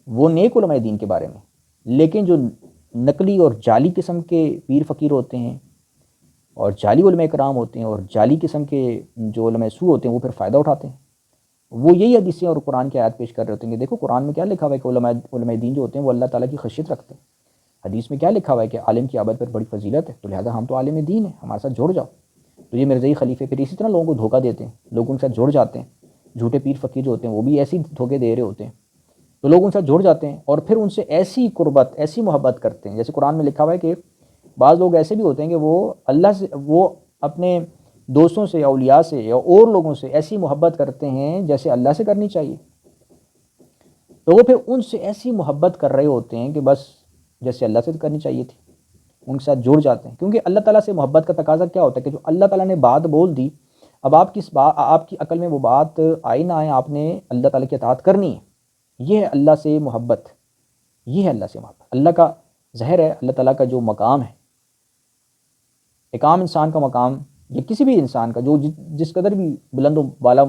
[SPEAKER 1] وہ نیک علماء دین کے بارے میں، لیکن جو نقلی اور جعلی قسم کے پیر فقیر ہوتے ہیں اور جعلی علماء کرام ہوتے ہیں اور جعلی قسم کے جو علماء سو ہوتے ہیں وہ پھر فائدہ اٹھاتے ہیں، وہ یہی حدیثیں اور قرآن کی آیات پیش کر رہے ہوتے ہیں کہ دیکھو قرآن میں کیا لکھا ہوا ہے کہ علماء دین جو ہوتے ہیں وہ اللہ تعالیٰ کی خشیت رکھتے ہیں، حدیث میں کیا لکھا ہوا ہے کہ عالم کی عابد پر بڑی فضیلت ہے، تو لہٰذا ہم تو عالم دین ہیں، ہمارے ساتھ جڑ جاؤ۔ تو یہ مرزائی خلیفے پھر اسی طرح لوگوں کو دھوکہ دیتے ہیں، لوگ ان کے ساتھ جڑ جاتے ہیں، جھوٹے پیر فقیر جو ہوتے ہیں وہ بھی ایسی دھوکے دے رہے ہوتے ہیں، تو لوگ ان سے جڑ جاتے ہیں اور پھر ان سے ایسی قربت، ایسی محبت کرتے ہیں، جیسے قرآن میں لکھا ہوا ہے کہ بعض لوگ ایسے بھی ہوتے ہیں کہ وہ اللہ سے، وہ اپنے دوستوں سے یا اولیاء سے یا اور لوگوں سے ایسی محبت کرتے ہیں جیسے اللہ سے کرنی چاہیے، تو وہ پھر ان سے ایسی محبت کر رہے ہوتے ہیں کہ بس جیسے اللہ سے کرنی چاہیے تھی، ان کے ساتھ جڑ جاتے ہیں، کیونکہ اللہ تعالیٰ سے محبت کا تقاضا کیا ہوتا ہے کہ جو اللہ تعالیٰ نے بات بول دی، اب آپ کی عقل میں وہ بات آئی نہ آئے، آپ نے اللہ تعالیٰ کی اطاعت کرنی ہے، یہ ہے اللہ سے محبت، یہ ہے اللہ سے محبت۔ اللہ کا ظاہر ہے اللہ تعالیٰ کا جو مقام ہے، ایک عام انسان کا مقام یا کسی بھی انسان کا جو جس قدر بھی بلند و بالا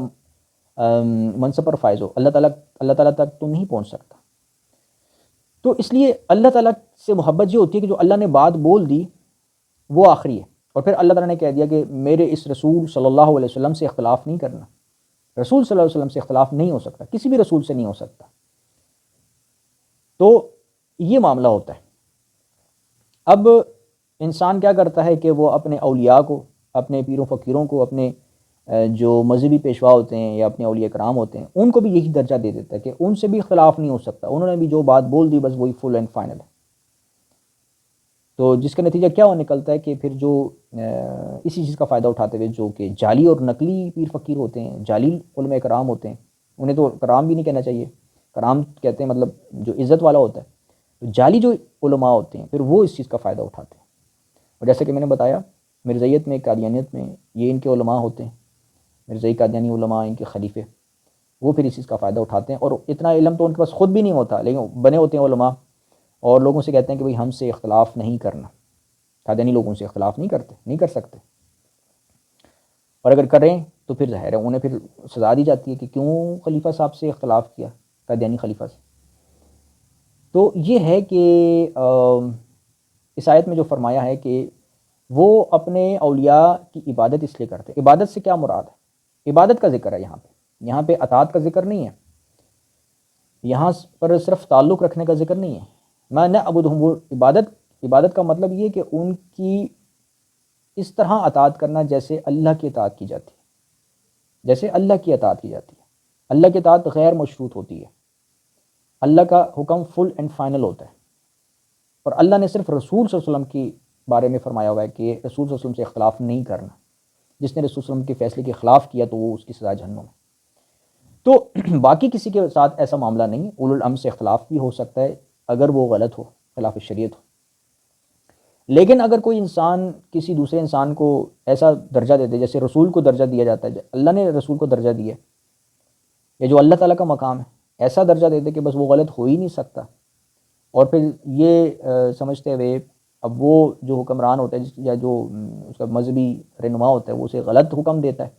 [SPEAKER 1] منصب پر فائز ہو، اللہ تعالیٰ تک تو نہیں پہنچ سکتا۔ تو اس لیے اللہ تعالیٰ سے محبت یہ ہوتی ہے کہ جو اللہ نے بات بول دی وہ آخری ہے، اور پھر اللہ تعالیٰ نے کہہ دیا کہ میرے اس رسول صلی اللہ علیہ وسلم سے اختلاف نہیں کرنا، رسول صلی اللہ علیہ وسلم سے اختلاف نہیں ہو سکتا، کسی بھی رسول سے نہیں ہو سکتا۔ تو یہ معاملہ ہوتا ہے۔ اب انسان کیا کرتا ہے کہ وہ اپنے اولیاء کو، اپنے پیروں فقیروں کو، اپنے جو مذہبی پیشوا ہوتے ہیں یا اپنے اولیاء کرام ہوتے ہیں ان کو بھی یہی درجہ دے دیتا ہے کہ ان سے بھی اختلاف نہیں ہو سکتا، انہوں نے بھی جو بات بول دی بس وہی فل اینڈ فائنل ہے۔ تو جس کا نتیجہ کیا نکلتا ہے کہ پھر جو اسی چیز کا فائدہ اٹھاتے ہوئے جو کہ جعلی اور نقلی پیر فقیر ہوتے ہیں، جعلی علماء کرام ہوتے ہیں، انہیں تو کرام بھی نہیں کہنا چاہیے، کرام کہتے ہیں مطلب جو عزت والا ہوتا ہے، تو جعلی جو علماء ہوتے ہیں پھر وہ اس چیز کا فائدہ اٹھاتے ہیں۔ اور جیسے کہ میں نے بتایا مرزائیت میں، قادیانیت میں یہ ان کے علماء ہوتے ہیں، مرزائی قادیانی علماء، ان کے خلیفے، وہ پھر اس چیز کا فائدہ اٹھاتے ہیں، اور اتنا علم تو ان کے پاس خود بھی نہیں ہوتا، لیکن بنے ہوتے ہیں علماء، اور لوگوں سے کہتے ہیں کہ بھئی ہم سے اختلاف نہیں کرنا، قادیانی لوگوں سے اختلاف نہیں کر سکتے، اور اگر کریں تو پھر ظاہر ہے انہیں پھر سزا دی جاتی ہے کہ کیوں خلیفہ صاحب سے اختلاف کیا، قادیانی خلیفہ سے۔ تو یہ ہے کہ اس آیت میں جو فرمایا ہے کہ وہ اپنے اولیاء کی عبادت اس لیے کرتے ہیں۔ عبادت سے کیا مراد ہے؟ عبادت کا ذکر ہے یہاں پہ اطاعت کا ذکر نہیں ہے، یہاں پر صرف تعلق رکھنے کا ذکر نہیں ہے۔ میں نہ عبدہم، وہ عبادت کا مطلب یہ کہ ان کی اس طرح اطاعت کرنا جیسے اللہ کی اطاعت کی جاتی ہے، جیسے اللہ کی اطاعت کی جاتی ہے۔ اللہ کی اطاعت غیر مشروط ہوتی ہے، اللہ کا حکم فل اینڈ فائنل ہوتا ہے، اور اللہ نے صرف رسول صلی اللہ علیہ وسلم کی بارے میں فرمایا ہوا ہے کہ رسول صلی اللہ علیہ وسلم سے اختلاف نہیں کرنا، جس نے رسول صلی اللہ علیہ وسلم کے فیصلے کے خلاف کیا تو وہ اس کی سزا جہنم ہے۔ تو باقی کسی کے ساتھ ایسا معاملہ نہیں، اولو الامر سے اختلاف بھی ہو سکتا ہے اگر وہ غلط ہو، خلاف شریعت ہو، لیکن اگر کوئی انسان کسی دوسرے انسان کو ایسا درجہ دے دے جیسے رسول کو درجہ دیا جاتا ہے، اللہ نے رسول کو درجہ دیا، یا جو اللہ تعالیٰ کا مقام ہے ایسا درجہ دے دے کہ بس وہ غلط ہو ہی نہیں سکتا، اور پھر یہ سمجھتے ہوئے اب وہ جو حکمران ہوتا ہے یا جو اس کا مذہبی رہنما ہوتا ہے وہ اسے غلط حکم دیتا ہے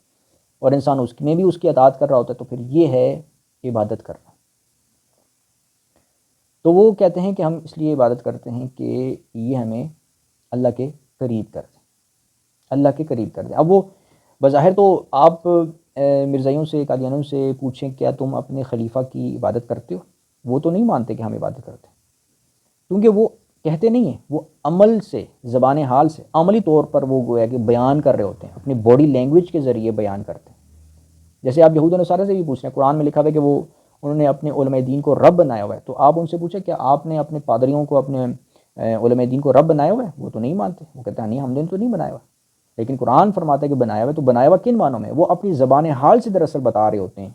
[SPEAKER 1] اور انسان اس میں بھی اس کی اطاعت کر رہا ہوتا ہے، تو پھر یہ ہے عبادت کرنا۔ تو وہ کہتے ہیں کہ ہم اس لیے عبادت کرتے ہیں کہ یہ ہمیں اللہ کے قریب کر دیں، اللہ کے قریب کر دیں۔ اب وہ
[SPEAKER 2] بظاہر تو آپ مرزائیوں سے قادیانیوں سے پوچھیں کیا تم اپنے خلیفہ کی عبادت کرتے ہو، وہ تو نہیں مانتے کہ ہم عبادت کرتے ہیں، کیونکہ وہ کہتے نہیں ہیں، وہ عمل سے، زبان حال سے، عملی طور پر وہ گویا کہ بیان کر رہے ہوتے ہیں، اپنی باڈی لینگویج کے ذریعے بیان کرتے ہیں۔ جیسے آپ یہود و نصارہ سے بھی پوچھ رہے ہیں، قرآن میں لکھا ہوا ہے کہ وہ انہوں نے اپنے علماء دین کو رب بنایا ہوا ہے، تو آپ ان سے پوچھیں کہ آپ نے اپنے پادریوں کو، اپنے علماء دین کو رب بنایا ہوا ہے؟ وہ تو نہیں مانتے، وہ کہتے ہیں نہیں ہم نے تو نہیں بنایا ہوا۔ لیکن قرآن فرماتا ہے کہ بنایا ہوا ہے، تو بنایا ہوا کن معنوں میں؟ وہ اپنی زبان حال سے دراصل بتا رہے ہوتے ہیں،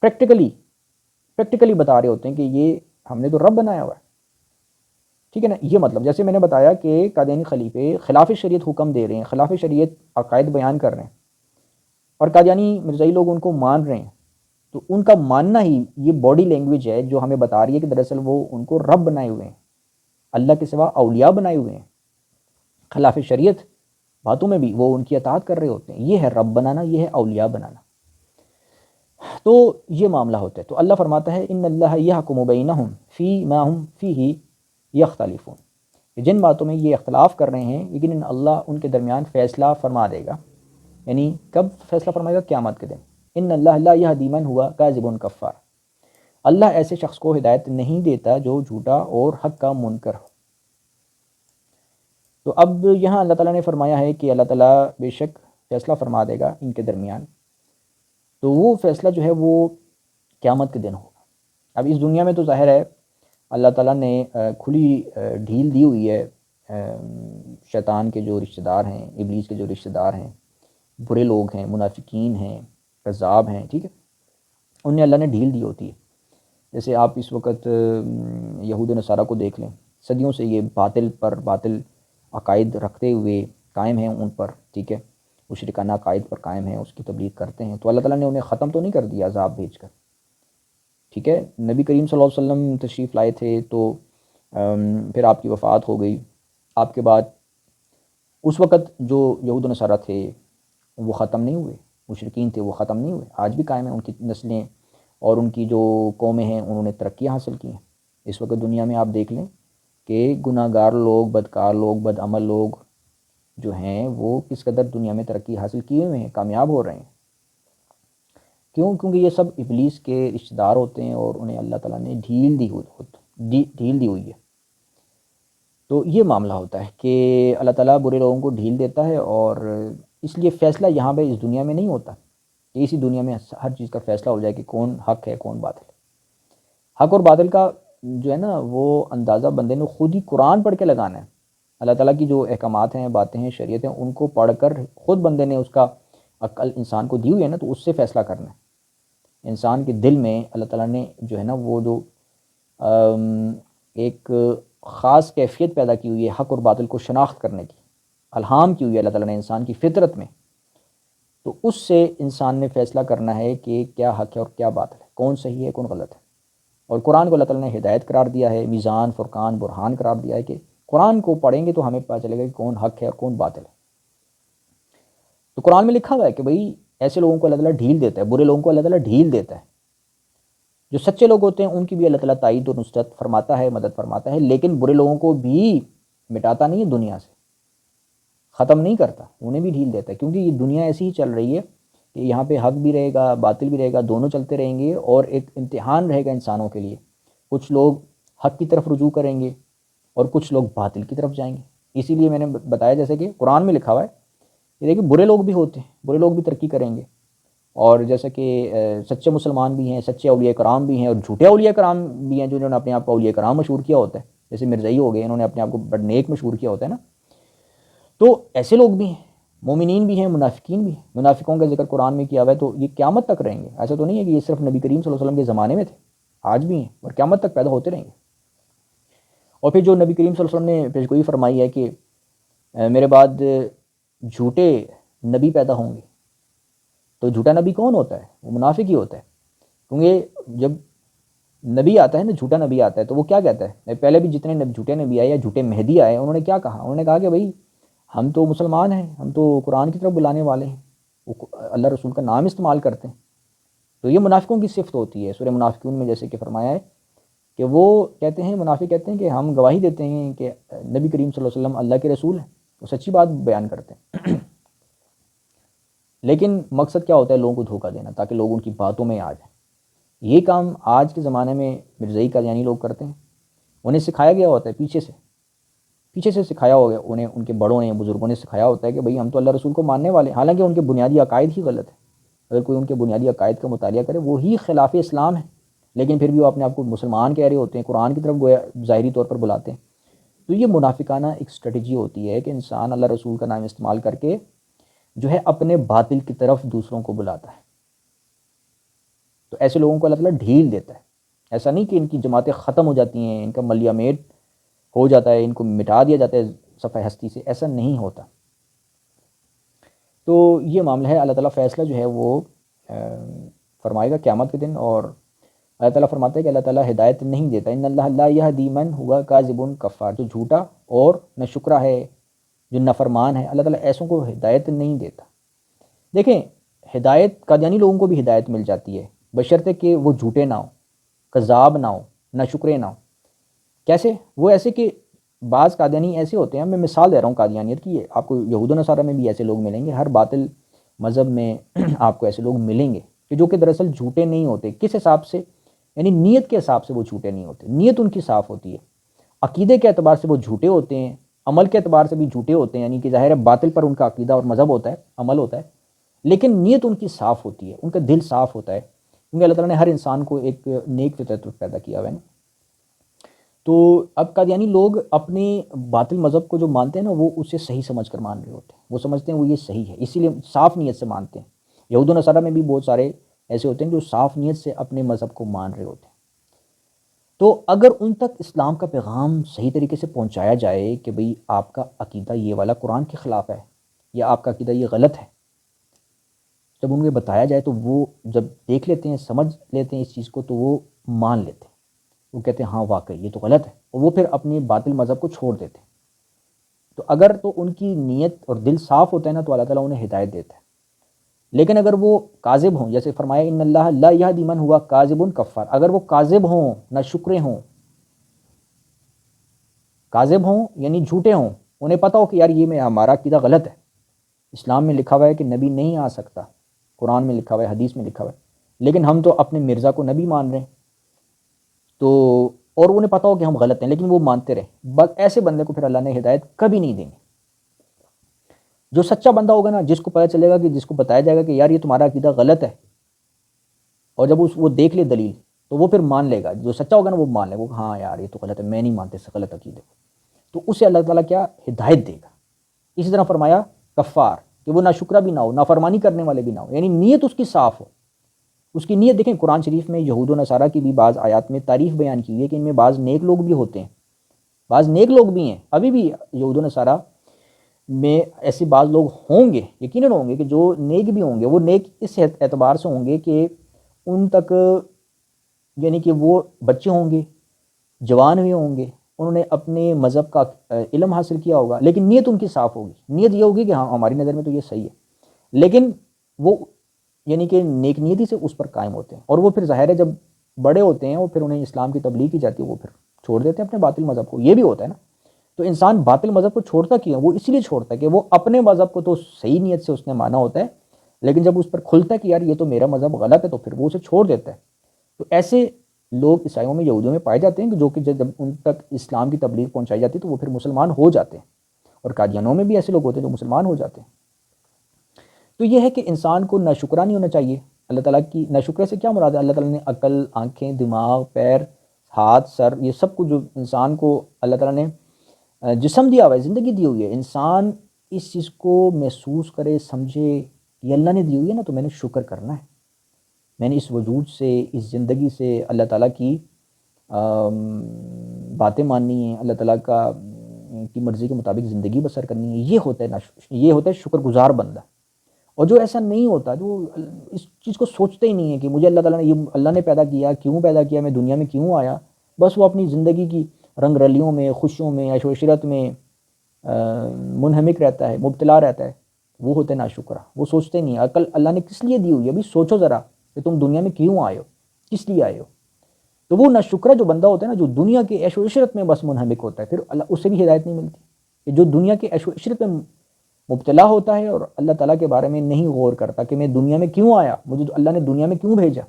[SPEAKER 2] پریکٹیکلی بتا رہے ہوتے ہیں کہ یہ ہم نے تو رب بنایا ہوا ہے، ٹھیک ہے نا۔ یہ مطلب جیسے میں نے بتایا کہ قادیانی خلیفے خلاف شریعت حکم دے رہے ہیں، خلاف شریعت عقائد بیان کر رہے ہیں، اور قادیانی مرزائی لوگ ان کو مان رہے ہیں، تو ان کا ماننا ہی یہ باڈی لینگویج ہے جو ہمیں بتا رہی ہے کہ دراصل وہ ان کو رب بنائے ہوئے ہیں، اللہ کے سوا اولیاء بنائے ہوئے ہیں، خلاف شریعت باتوں میں بھی وہ ان کی اطاعت کر رہے ہوتے ہیں۔ یہ ہے رب بنانا، یہ ہے اولیاء بنانا۔ تو یہ معاملہ ہوتا ہے۔ تو اللہ فرماتا ہے ان اللہ یحکم بینہم فی ما ہم فیہ یختلفون، جن باتوں میں یہ اختلاف کر رہے ہیں لیکن اللہ ان کے درمیان فیصلہ فرما دے گا۔ یعنی کب فیصلہ فرمائے گا؟ قیامت کے دن۔ ان اللہ لا یہدی من ہوا کاذب کفار، اللہ ایسے شخص کو ہدایت نہیں دیتا جو جھوٹا اور حق کا منکر ہو۔ تو اب یہاں اللہ تعالیٰ نے فرمایا ہے کہ اللہ تعالیٰ بے شک فیصلہ فرما دے گا ان کے درمیان، تو وہ فیصلہ جو ہے وہ قیامت کے دن ہوگا۔ اب اس دنیا میں تو ظاہر ہے اللہ تعالیٰ نے کھلی ڈھیل دی ہوئی ہے شیطان کے جو رشتہ دار ہیں، ابلیس کے جو رشتہ دار ہیں، برے لوگ ہیں، منافقین ہیں، کذاب ہیں، ٹھیک ہے، انہیں اللہ نے ڈھیل دی ہوتی ہے۔ جیسے آپ اس وقت یہود و نصارہ کو دیکھ لیں، صدیوں سے یہ باطل پر باطل عقائد رکھتے ہوئے قائم ہیں ان پر، ٹھیک ہے، مشرکانہ عقائد پر قائم ہیں، اس کی تبلیغ کرتے ہیں، تو اللہ تعالیٰ نے انہیں ختم تو نہیں کر دیا عذاب بھیج کر، ٹھیک ہے۔ نبی کریم صلی اللہ علیہ وسلم تشریف لائے تھے تو پھر آپ کی وفات ہو گئی، آپ کے بعد اس وقت جو یہود و نصارہ تھے وہ ختم نہیں ہوئے، مشرکین تھے وہ ختم نہیں ہوئے، آج بھی قائم ہیں، ان کی نسلیں اور ان کی جو قومیں ہیں انہوں نے ترقی حاصل کی ہیں۔ اس وقت دنیا میں آپ دیکھ لیں کہ گناہ گار لوگ، بدکار لوگ، بد عمل لوگ جو ہیں وہ کس قدر دنیا میں ترقی حاصل کیے ہوئے ہیں، کامیاب ہو رہے ہیں۔ کیوں؟ کیونکہ یہ سب ابلیس کے رشتہ دار ہوتے ہیں اور انہیں اللہ تعالیٰ نے ڈھیل دی ہوئی ہے۔ تو یہ معاملہ ہوتا ہے کہ اللہ تعالیٰ برے لوگوں کو ڈھیل دیتا ہے، اور اس لیے فیصلہ یہاں پہ اس دنیا میں نہیں ہوتا کہ اسی دنیا میں ہر چیز کا فیصلہ ہو جائے کہ کون حق ہے کون باطل ہے۔ حق اور باطل کا جو ہے نا وہ اندازہ بندے نے خود ہی قرآن پڑھ کے لگانا ہے۔ اللہ تعالیٰ کی جو احکامات ہیں، باتیں ہیں، شریعت ہیں، ان کو پڑھ کر خود بندے نے اس کا عقل انسان کو دی ہوئی ہے نا، تو اس سے فیصلہ کرنا ہے۔ انسان کے دل میں اللہ تعالیٰ نے جو ہے نا وہ جو ایک خاص کیفیت پیدا کی ہوئی ہے حق اور باطل کو شناخت کرنے کی، الہام کی ہوئی ہے اللہ تعالیٰ نے انسان کی فطرت میں، تو اس سے انسان نے فیصلہ کرنا ہے کہ کیا حق ہے اور کیا باطل ہے، کون صحیح ہے کون غلط ہے۔ اور قرآن کو اللہ تعالیٰ نے ہدایت قرار دیا ہے، میزان، فرقان، برہان قرار دیا ہے کہ قرآن کو پڑھیں گے تو ہمیں پتہ چلے گا کہ کون حق ہے اور کون باطل ہے۔ تو قرآن میں لکھا ہوا ہے کہ بھئی ایسے لوگوں کو اللہ تعالیٰ ڈھیل دیتا ہے، برے لوگوں کو اللہ تعالیٰ ڈھیل دیتا ہے۔ جو سچے لوگ ہوتے ہیں ان کی بھی اللہ تعالیٰ تائید و نصرت فرماتا ہے، مدد فرماتا ہے، لیکن برے لوگوں کو بھی مٹاتا نہیں ہے دنیا سے، ختم نہیں کرتا، انہیں بھی ڈھیل دیتا ہے، کیونکہ یہ دنیا ایسی ہی چل رہی ہے کہ یہاں پہ حق بھی رہے گا، باطل بھی رہے گا، دونوں چلتے رہیں گے، اور ایک امتحان رہے گا انسانوں کے لیے۔ کچھ لوگ حق کی طرف رجوع کریں گے اور کچھ لوگ باطل کی طرف جائیں گے۔ اسی لیے میں نے بتایا جیسے کہ قرآن میں لکھا ہوا ہے کہ دیکھیں برے لوگ بھی ہوتے ہیں، برے لوگ بھی ترقی کریں گے، اور جیسا کہ سچے مسلمان بھی ہیں، سچے اولیاء کرام بھی ہیں، اور جھوٹے اولیاء کرام بھی ہیں جو انہوں نے اپنے آپ کو اولیاء کرام مشہور کیا ہوتا ہے، جیسے مرزائی ہو گئے، انہوں نے اپنے آپ کو بڑا نیک مشہور کیا ہوتا ہے نا۔ تو ایسے لوگ بھی ہیں، مومنین بھی ہیں، منافقین بھی ہیں۔ منافقوں کا ذکر قرآن میں کیا ہوا ہے، تو یہ قیامت تک رہیں گے، ایسا تو نہیں ہے کہ یہ صرف نبی کریم صلی اللہ علیہ وسلم کے زمانے میں تھے، آج بھی ہیں اور قیامت تک پیدا ہوتے رہیں گے۔ اور پھر جو نبی کریم صلی اللہ علیہ وسلم نے پیشگوئی فرمائی ہے کہ میرے بعد جھوٹے نبی پیدا ہوں گے، تو جھوٹا نبی کون ہوتا ہے؟ وہ منافق ہی ہوتا ہے، کیونکہ جب نبی آتا ہے نا، جھوٹا نبی آتا ہے، تو وہ کیا کہتا ہے؟ پہلے بھی جتنے جھوٹے نبی آئے یا جھوٹے مہدی آئے، انہوں نے کیا کہا؟ انہوں نے کہا کہ بھئی ہم تو مسلمان ہیں، ہم تو قرآن کی طرف بلانے والے ہیں، وہ اللہ رسول کا نام استعمال کرتے ہیں۔ تو یہ منافقوں کی صفت ہوتی ہے۔ سورہ منافقون میں جیسے کہ فرمایا ہے کہ وہ کہتے ہیں، منافق کہتے ہیں کہ ہم گواہی دیتے ہیں کہ نبی کریم صلی اللہ علیہ وسلم اللہ کے رسول ہیں، وہ سچی بات بیان کرتے ہیں، لیکن مقصد کیا ہوتا ہے؟ لوگوں کو دھوکہ دینا تاکہ لوگ ان کی باتوں میں آ جائیں۔ یہ کام آج کے زمانے میں مرزائی قادیانی لوگ کرتے ہیں۔ انہیں سکھایا گیا ہوتا ہے پیچھے سے سکھایا ہو گیا انہیں، ان کے بڑوں نے بزرگوں نے سکھایا ہوتا ہے کہ بھئی ہم تو اللہ رسول کو ماننے والے ہیں، حالانکہ ان کے بنیادی عقائد ہی غلط ہے۔ اگر کوئی ان کے بنیادی عقائد کا مطالعہ کرے وہی خلاف اسلام ہے، لیکن پھر بھی وہ اپنے آپ کو مسلمان کہہ رہے ہوتے ہیں، قرآن کی طرف گویا ظاہری طور پر بلاتے ہیں۔ تو یہ منافقانہ ایک اسٹریٹجی ہوتی ہے کہ انسان اللہ رسول کا نام استعمال کر کے جو ہے اپنے باطل کی طرف دوسروں کو بلاتا ہے۔ تو ایسے لوگوں کو اللہ تعالیٰ ڈھیل دیتا ہے۔ ایسا نہیں کہ ان کی جماعتیں ختم ہو جاتی ہیں، ان کا ملیہ میٹ ہو جاتا ہے، ان کو مٹا دیا جاتا ہے صفحہ ہستی سے، ایسا نہیں ہوتا۔ تو یہ معاملہ ہے۔ اللہ تعالیٰ فیصلہ جو ہے وہ فرمائے گا قیامت کے دن، اور اللہ تعالیٰ فرماتا ہے کہ اللہ تعالیٰ ہدایت نہیں دیتا۔ ان اللہ لا یہدی من ہوا کاذب کفار، جو جھوٹا اور ناشکرا ہے، جو نافرمان ہے، اللہ تعالیٰ ایسوں کو ہدایت نہیں دیتا۔ دیکھیں، ہدایت قادیانی لوگوں کو بھی ہدایت مل جاتی ہے، بشرطے کہ وہ جھوٹے نہ ہوں، کذاب نہ ہوں، ناشکرے نہ ہوں۔ کیسے؟ وہ ایسے کہ بعض قادیانی ایسے ہوتے ہیں، میں مثال دے رہا ہوں قادیانیت کی، آپ کو یہود و نصارہ میں بھی ایسے لوگ ملیں گے، ہر باطل مذہب میں آپ کو ایسے لوگ ملیں گے کہ جو کہ دراصل جھوٹے نہیں ہوتے۔ کس حساب سے؟ یعنی نیت کے حساب سے وہ جھوٹے نہیں ہوتے، نیت ان کی صاف ہوتی ہے۔ عقیدے کے اعتبار سے وہ جھوٹے ہوتے ہیں، عمل کے اعتبار سے بھی جھوٹے ہوتے ہیں، یعنی کہ ظاہر ہے باطل پر ان کا عقیدہ اور مذہب ہوتا ہے، عمل ہوتا ہے، لیکن نیت ان کی صاف ہوتی ہے، ان کا دل صاف ہوتا ہے، کیونکہ اللہ تعالیٰ نے ہر انسان کو ایک نیک فطرت پیدا کیا ہوا ہے نا۔ تو اب قادیانی لوگ اپنے باطل مذہب کو جو مانتے ہیں نا، وہ اسے صحیح سمجھ کر مان رہے ہوتے ہیں، وہ سمجھتے ہیں وہ یہ صحیح ہے، اسی لیے صاف نیت سے مانتے ہیں۔ یہود و نصارہ میں بھی بہت سارے ایسے ہوتے ہیں جو صاف نیت سے اپنے مذہب کو مان رہے ہوتے ہیں۔ تو اگر ان تک اسلام کا پیغام صحیح طریقے سے پہنچایا جائے کہ بھئی آپ کا عقیدہ یہ والا قرآن کے خلاف ہے، یا آپ کا عقیدہ یہ غلط ہے، جب ان کو بتایا جائے تو وہ جب دیکھ لیتے ہیں، سمجھ لیتے ہیں اس چیز کو، تو وہ مان لیتے ہیں، وہ کہتے ہیں ہاں واقعی یہ تو غلط ہے، اور وہ پھر اپنے باطل مذہب کو چھوڑ دیتے ہیں۔ تو اگر تو ان کی نیت اور دل صاف ہوتا ہے نا، تو اللہ تعالیٰ انہیں ہدایت دیتا ہے۔ لیکن اگر وہ کاذب ہوں، جیسے فرمایا ان اللہ لا یہدی من ہوا کاذب کفار، اگر وہ کاذب ہوں، ناشکرے ہوں، کاذب ہوں یعنی جھوٹے ہوں، انہیں پتہ ہو کہ یار یہ ہمارا عقیدہ غلط ہے، اسلام میں لکھا ہوا ہے کہ نبی نہیں آ سکتا، قرآن میں لکھا ہوا ہے، حدیث میں لکھا ہوا ہے، لیکن ہم تو اپنے مرزا کو نبی مان رہے ہیں، تو اور انہیں پتہ ہو کہ ہم غلط ہیں لیکن وہ مانتے رہے، بس ایسے بندے کو پھر اللہ نے ہدایت کبھی نہیں دیں گے۔ جو سچا بندہ ہوگا نا، جس کو پتہ چلے گا، کہ جس کو بتایا جائے گا کہ یار یہ تمہارا عقیدہ غلط ہے، اور جب وہ دیکھ لے دلیل، تو وہ پھر مان لے گا۔ جو سچا ہوگا نا وہ مان لے گا، وہ ہاں یار یہ تو غلط ہے، میں نہیں مانتے اس غلط عقیدے کو، تو اسے اللہ تعالیٰ کیا ہدایت دے گا۔ اسی طرح فرمایا کفار، کہ وہ ناشکرا بھی نہ ہو، نافرمانی کرنے والے بھی نہ ہو، یعنی نیت اس کی صاف ہو۔ اس کی نیت دیکھیں، قرآن شریف میں یہود و نصارہ کی بھی بعض آیات میں تعریف بیان کی ہوئی ہے کہ ان میں بعض نیک لوگ بھی ہوتے ہیں، بعض نیک لوگ بھی ہیں، ابھی بھی یہود و نصارہ میں ایسے بعض لوگ ہوں گے، یقیناً ہوں گے، کہ جو نیک بھی ہوں گے۔ وہ نیک اس اعتبار سے ہوں گے کہ ان تک یعنی کہ وہ بچے ہوں گے، جوان ہوئے ہوں گے، انہوں نے اپنے مذہب کا علم حاصل کیا ہوگا، لیکن نیت ان کی صاف ہوگی، نیت یہ ہوگی کہ ہاں ہماری نظر میں تو یہ صحیح ہے، لیکن وہ یعنی کہ نیک نیتی سے اس پر قائم ہوتے ہیں، اور وہ پھر ظاہر ہے جب بڑے ہوتے ہیں، وہ پھر انہیں اسلام کی تبلیغ کی جاتی ہے، وہ پھر چھوڑ دیتے ہیں اپنے باطل مذہب کو۔ یہ بھی ہوتا ہے نا۔ تو انسان باطل مذہب کو چھوڑتا کیوں؟ وہ اس لیے چھوڑتا ہے کہ وہ اپنے مذہب کو تو صحیح نیت سے اس نے مانا ہوتا ہے، لیکن جب اس پر کھلتا ہے کہ یار یہ تو میرا مذہب غلط ہے، تو پھر وہ اسے چھوڑ دیتا ہے۔ تو ایسے لوگ عیسائیوں میں، یہودیوں میں پائے جاتے ہیں کہ جو کہ جب ان تک اسلام کی تبلیغ پہنچائی جاتی ہے تو وہ پھر مسلمان ہو جاتے ہیں، اور قادیانوں میں بھی ایسے لوگ ہوتے ہیں جو مسلمان ہو جاتے ہیں۔ تو یہ ہے کہ انسان کو ناشکرا نہیں ہونا چاہیے۔ اللہ تعالیٰ کی ناشکرے سے کیا مراد ہے؟ اللہ تعالیٰ نے عقل، آنکھیں، دماغ، پیر، ہاتھ، سر، یہ سب کچھ جو انسان کو اللہ تعالیٰ نے جسم دیا ہوا ہے، زندگی دی ہوئی ہے، انسان اس چیز کو محسوس کرے، سمجھے، یہ اللہ نے دی ہوئی ہے نا، تو میں نے شکر کرنا ہے، میں نے اس وجود سے، اس زندگی سے اللہ تعالیٰ کی باتیں ماننی ہیں، اللہ تعالیٰ کی مرضی کے مطابق زندگی بسر کرنی ہے۔ یہ ہوتا ہے شکر گزار بندہ۔ اور جو ایسا نہیں ہوتا، جو اس چیز کو سوچتے ہی نہیں ہے کہ مجھے اللہ تعالیٰ نے، یہ اللہ نے پیدا کیا، کیوں پیدا کیا، میں دنیا میں کیوں آیا، بس وہ اپنی زندگی کی رنگ رلیوں میں، خوشیوں میں، عیش و عشرت میں منہمک رہتا ہے، مبتلا رہتا ہے، وہ ہوتے ہیں ناشکرا۔ وہ سوچتے نہیں، عقل اللہ نے کس لیے دی ہوئی ہے؟ ابھی سوچو ذرا کہ تم دنیا میں کیوں آئے ہو، کس لیے آئے ہو۔ تو وہ ناشکرا جو بندہ ہوتا ہے نا، جو دنیا کے عیش و عشرت میں بس منہمک ہوتا ہے، پھر اللہ اس سے بھی ہدایت نہیں ملتی، کہ جو دنیا کے عیش و عشرت میں مبتلا ہوتا ہے اور اللہ تعالیٰ کے بارے میں نہیں غور کرتا کہ میں دنیا میں کیوں آیا، مجھے اللہ نے دنیا میں کیوں بھیجا،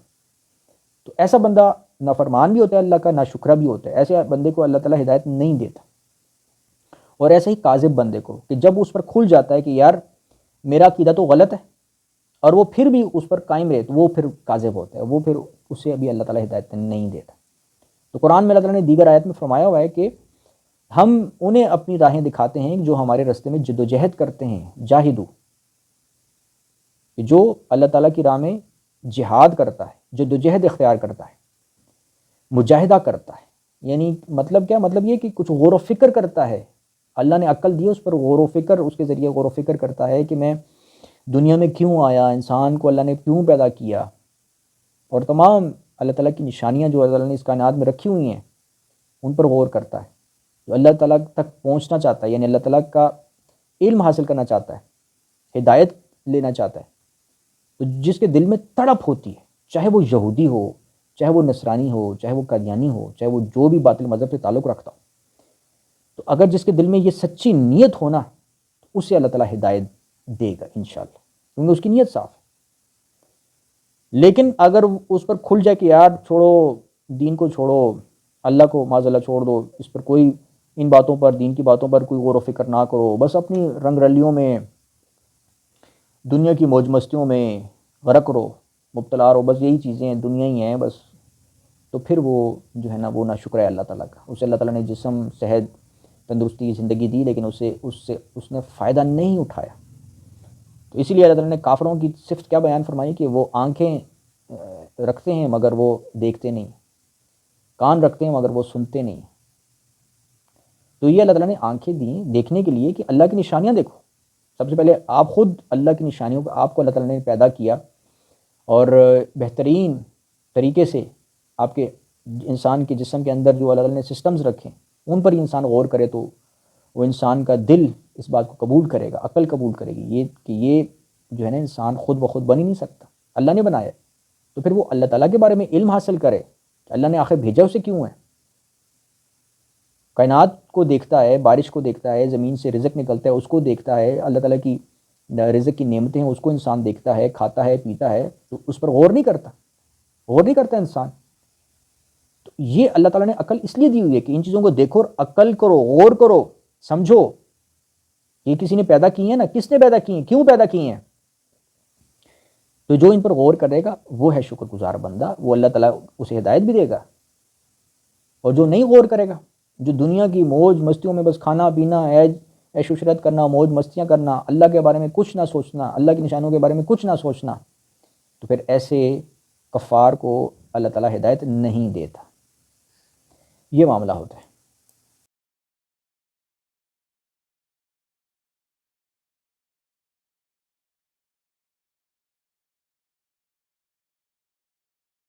[SPEAKER 2] تو ایسا بندہ نافرمان بھی ہوتا ہے اللہ کا، ناشکرہ بھی ہوتا ہے. ایسے بندے کو اللہ تعالیٰ ہدایت نہیں دیتا. اور ایسے ہی کاذب بندے کو کہ جب اس پر کھل جاتا ہے کہ یار میرا عقیدہ تو غلط ہے اور وہ پھر بھی اس پر قائم رہے، تو وہ پھر کاذب ہوتا ہے، وہ پھر اسے ابھی اللہ تعالیٰ ہدایت نہیں دیتا. تو قرآن میں اللہ تعالیٰ نے دیگر آیت میں فرمایا ہوا ہے کہ ہم انہیں اپنی راہیں دکھاتے ہیں جو ہمارے راستے میں جد و جہد کرتے ہیں. جاہدو، جو اللہ تعالیٰ کی راہ میں جہاد کرتا ہے، جد و جہد اختیار کرتا ہے، مجاہدہ کرتا ہے. یعنی مطلب کیا؟ مطلب یہ کہ کچھ غور و فکر کرتا ہے. اللہ نے عقل دی، اس پر غور و فکر، اس کے ذریعے غور و فکر کرتا ہے کہ میں دنیا میں کیوں آیا، انسان کو اللہ نے کیوں پیدا کیا، اور تمام اللہ تعالیٰ کی نشانیاں جو اللہ تعالیٰ نے اس کائنات میں رکھی ہوئی ہیں ان پر غور کرتا ہے. جو اللہ تعالیٰ تک پہنچنا چاہتا ہے، یعنی اللہ تعالیٰ کا علم حاصل کرنا چاہتا ہے، ہدایت لینا چاہتا ہے، تو جس کے دل میں تڑپ ہوتی ہے، چاہے وہ یہودی ہو، چاہے وہ نصرانی ہو، چاہے وہ قادیانی ہو، چاہے وہ جو بھی باطل مذہب سے تعلق رکھتا ہو، تو اگر جس کے دل میں یہ سچی نیت ہونا تو اسے اللہ تعالیٰ ہدایت دے گا انشاءاللہ، کیونکہ اس کی نیت صاف ہے. لیکن اگر اس پر کھل جائے کہ یار چھوڑو، دین کو چھوڑو، اللہ کو معاذ اللہ چھوڑ دو، اس پر کوئی ان باتوں پر، دین کی باتوں پر کوئی غور و فکر نہ کرو، بس اپنی رنگ رلیوں میں، دنیا کی موج مستیوں میں غرق رہو، مبتلا رہو، بس یہی چیزیں ہیں، دنیا ہی ہیں بس، تو پھر وہ جو ہے نا وہ ناشکر ہے اللہ تعالیٰ کا. اسے اللہ تعالیٰ نے جسم، صحت، تندرستی، زندگی دی، لیکن اس نے فائدہ نہیں اٹھایا. تو اسی لیے اللہ تعالیٰ نے کافروں کی صفت کیا بیان فرمائی کہ وہ آنکھیں رکھتے ہیں مگر وہ دیکھتے نہیں، کان رکھتے ہیں مگر وہ سنتے نہیں. تو یہ اللہ تعالیٰ نے آنکھیں دیں دیکھنے کے لیے کہ اللہ کی نشانیاں دیکھو. سب سے پہلے آپ خود اللہ کی نشانیوں کو، آپ کو اللہ تعالیٰ نے پیدا کیا اور بہترین طریقے سے آپ کے انسان کے جسم کے اندر جو اللہ تعالیٰ نے سسٹمز رکھے ان پر ہی انسان غور کرے تو وہ انسان کا دل اس بات کو قبول کرے گا، عقل قبول کرے گی یہ کہ یہ جو ہے نا انسان خود بخود بن ہی نہیں سکتا، اللہ نے بنایا. تو پھر وہ اللہ تعالیٰ کے بارے میں علم حاصل کرے کہ اللہ نے آخر بھیجا اسے کیوں ہے. کائنات کو دیکھتا ہے، بارش کو دیکھتا ہے، زمین سے رزق نکلتا ہے اس کو دیکھتا ہے، اللہ تعالیٰ کی رزق کی نعمتیں ہیں اس کو انسان دیکھتا ہے، کھاتا ہے، پیتا ہے، تو اس پر غور نہیں کرتا انسان. تو یہ اللہ تعالیٰ نے عقل اس لیے دی ہوئی ہے کہ ان چیزوں کو دیکھو اور عقل کرو، غور کرو، سمجھو. یہ کسی نے پیدا کی ہیں نا، کس نے پیدا کی ہیں، کیوں پیدا کی ہیں. تو جو ان پر غور کرے گا وہ ہے شکر گزار بندہ، وہ اللہ تعالیٰ اسے ہدایت بھی دے گا. اور جو نہیں غور کرے گا، جو دنیا کی موج مستیوں میں بس کھانا پینا، عیش و عشرت کرنا، موج مستیاں کرنا، اللہ کے بارے میں کچھ نہ سوچنا، اللہ کی نشانوں کے بارے میں کچھ نہ سوچنا، تو پھر ایسے کفار کو اللہ تعالیٰ ہدایت نہیں دیتا. یہ معاملہ ہوتا ہے.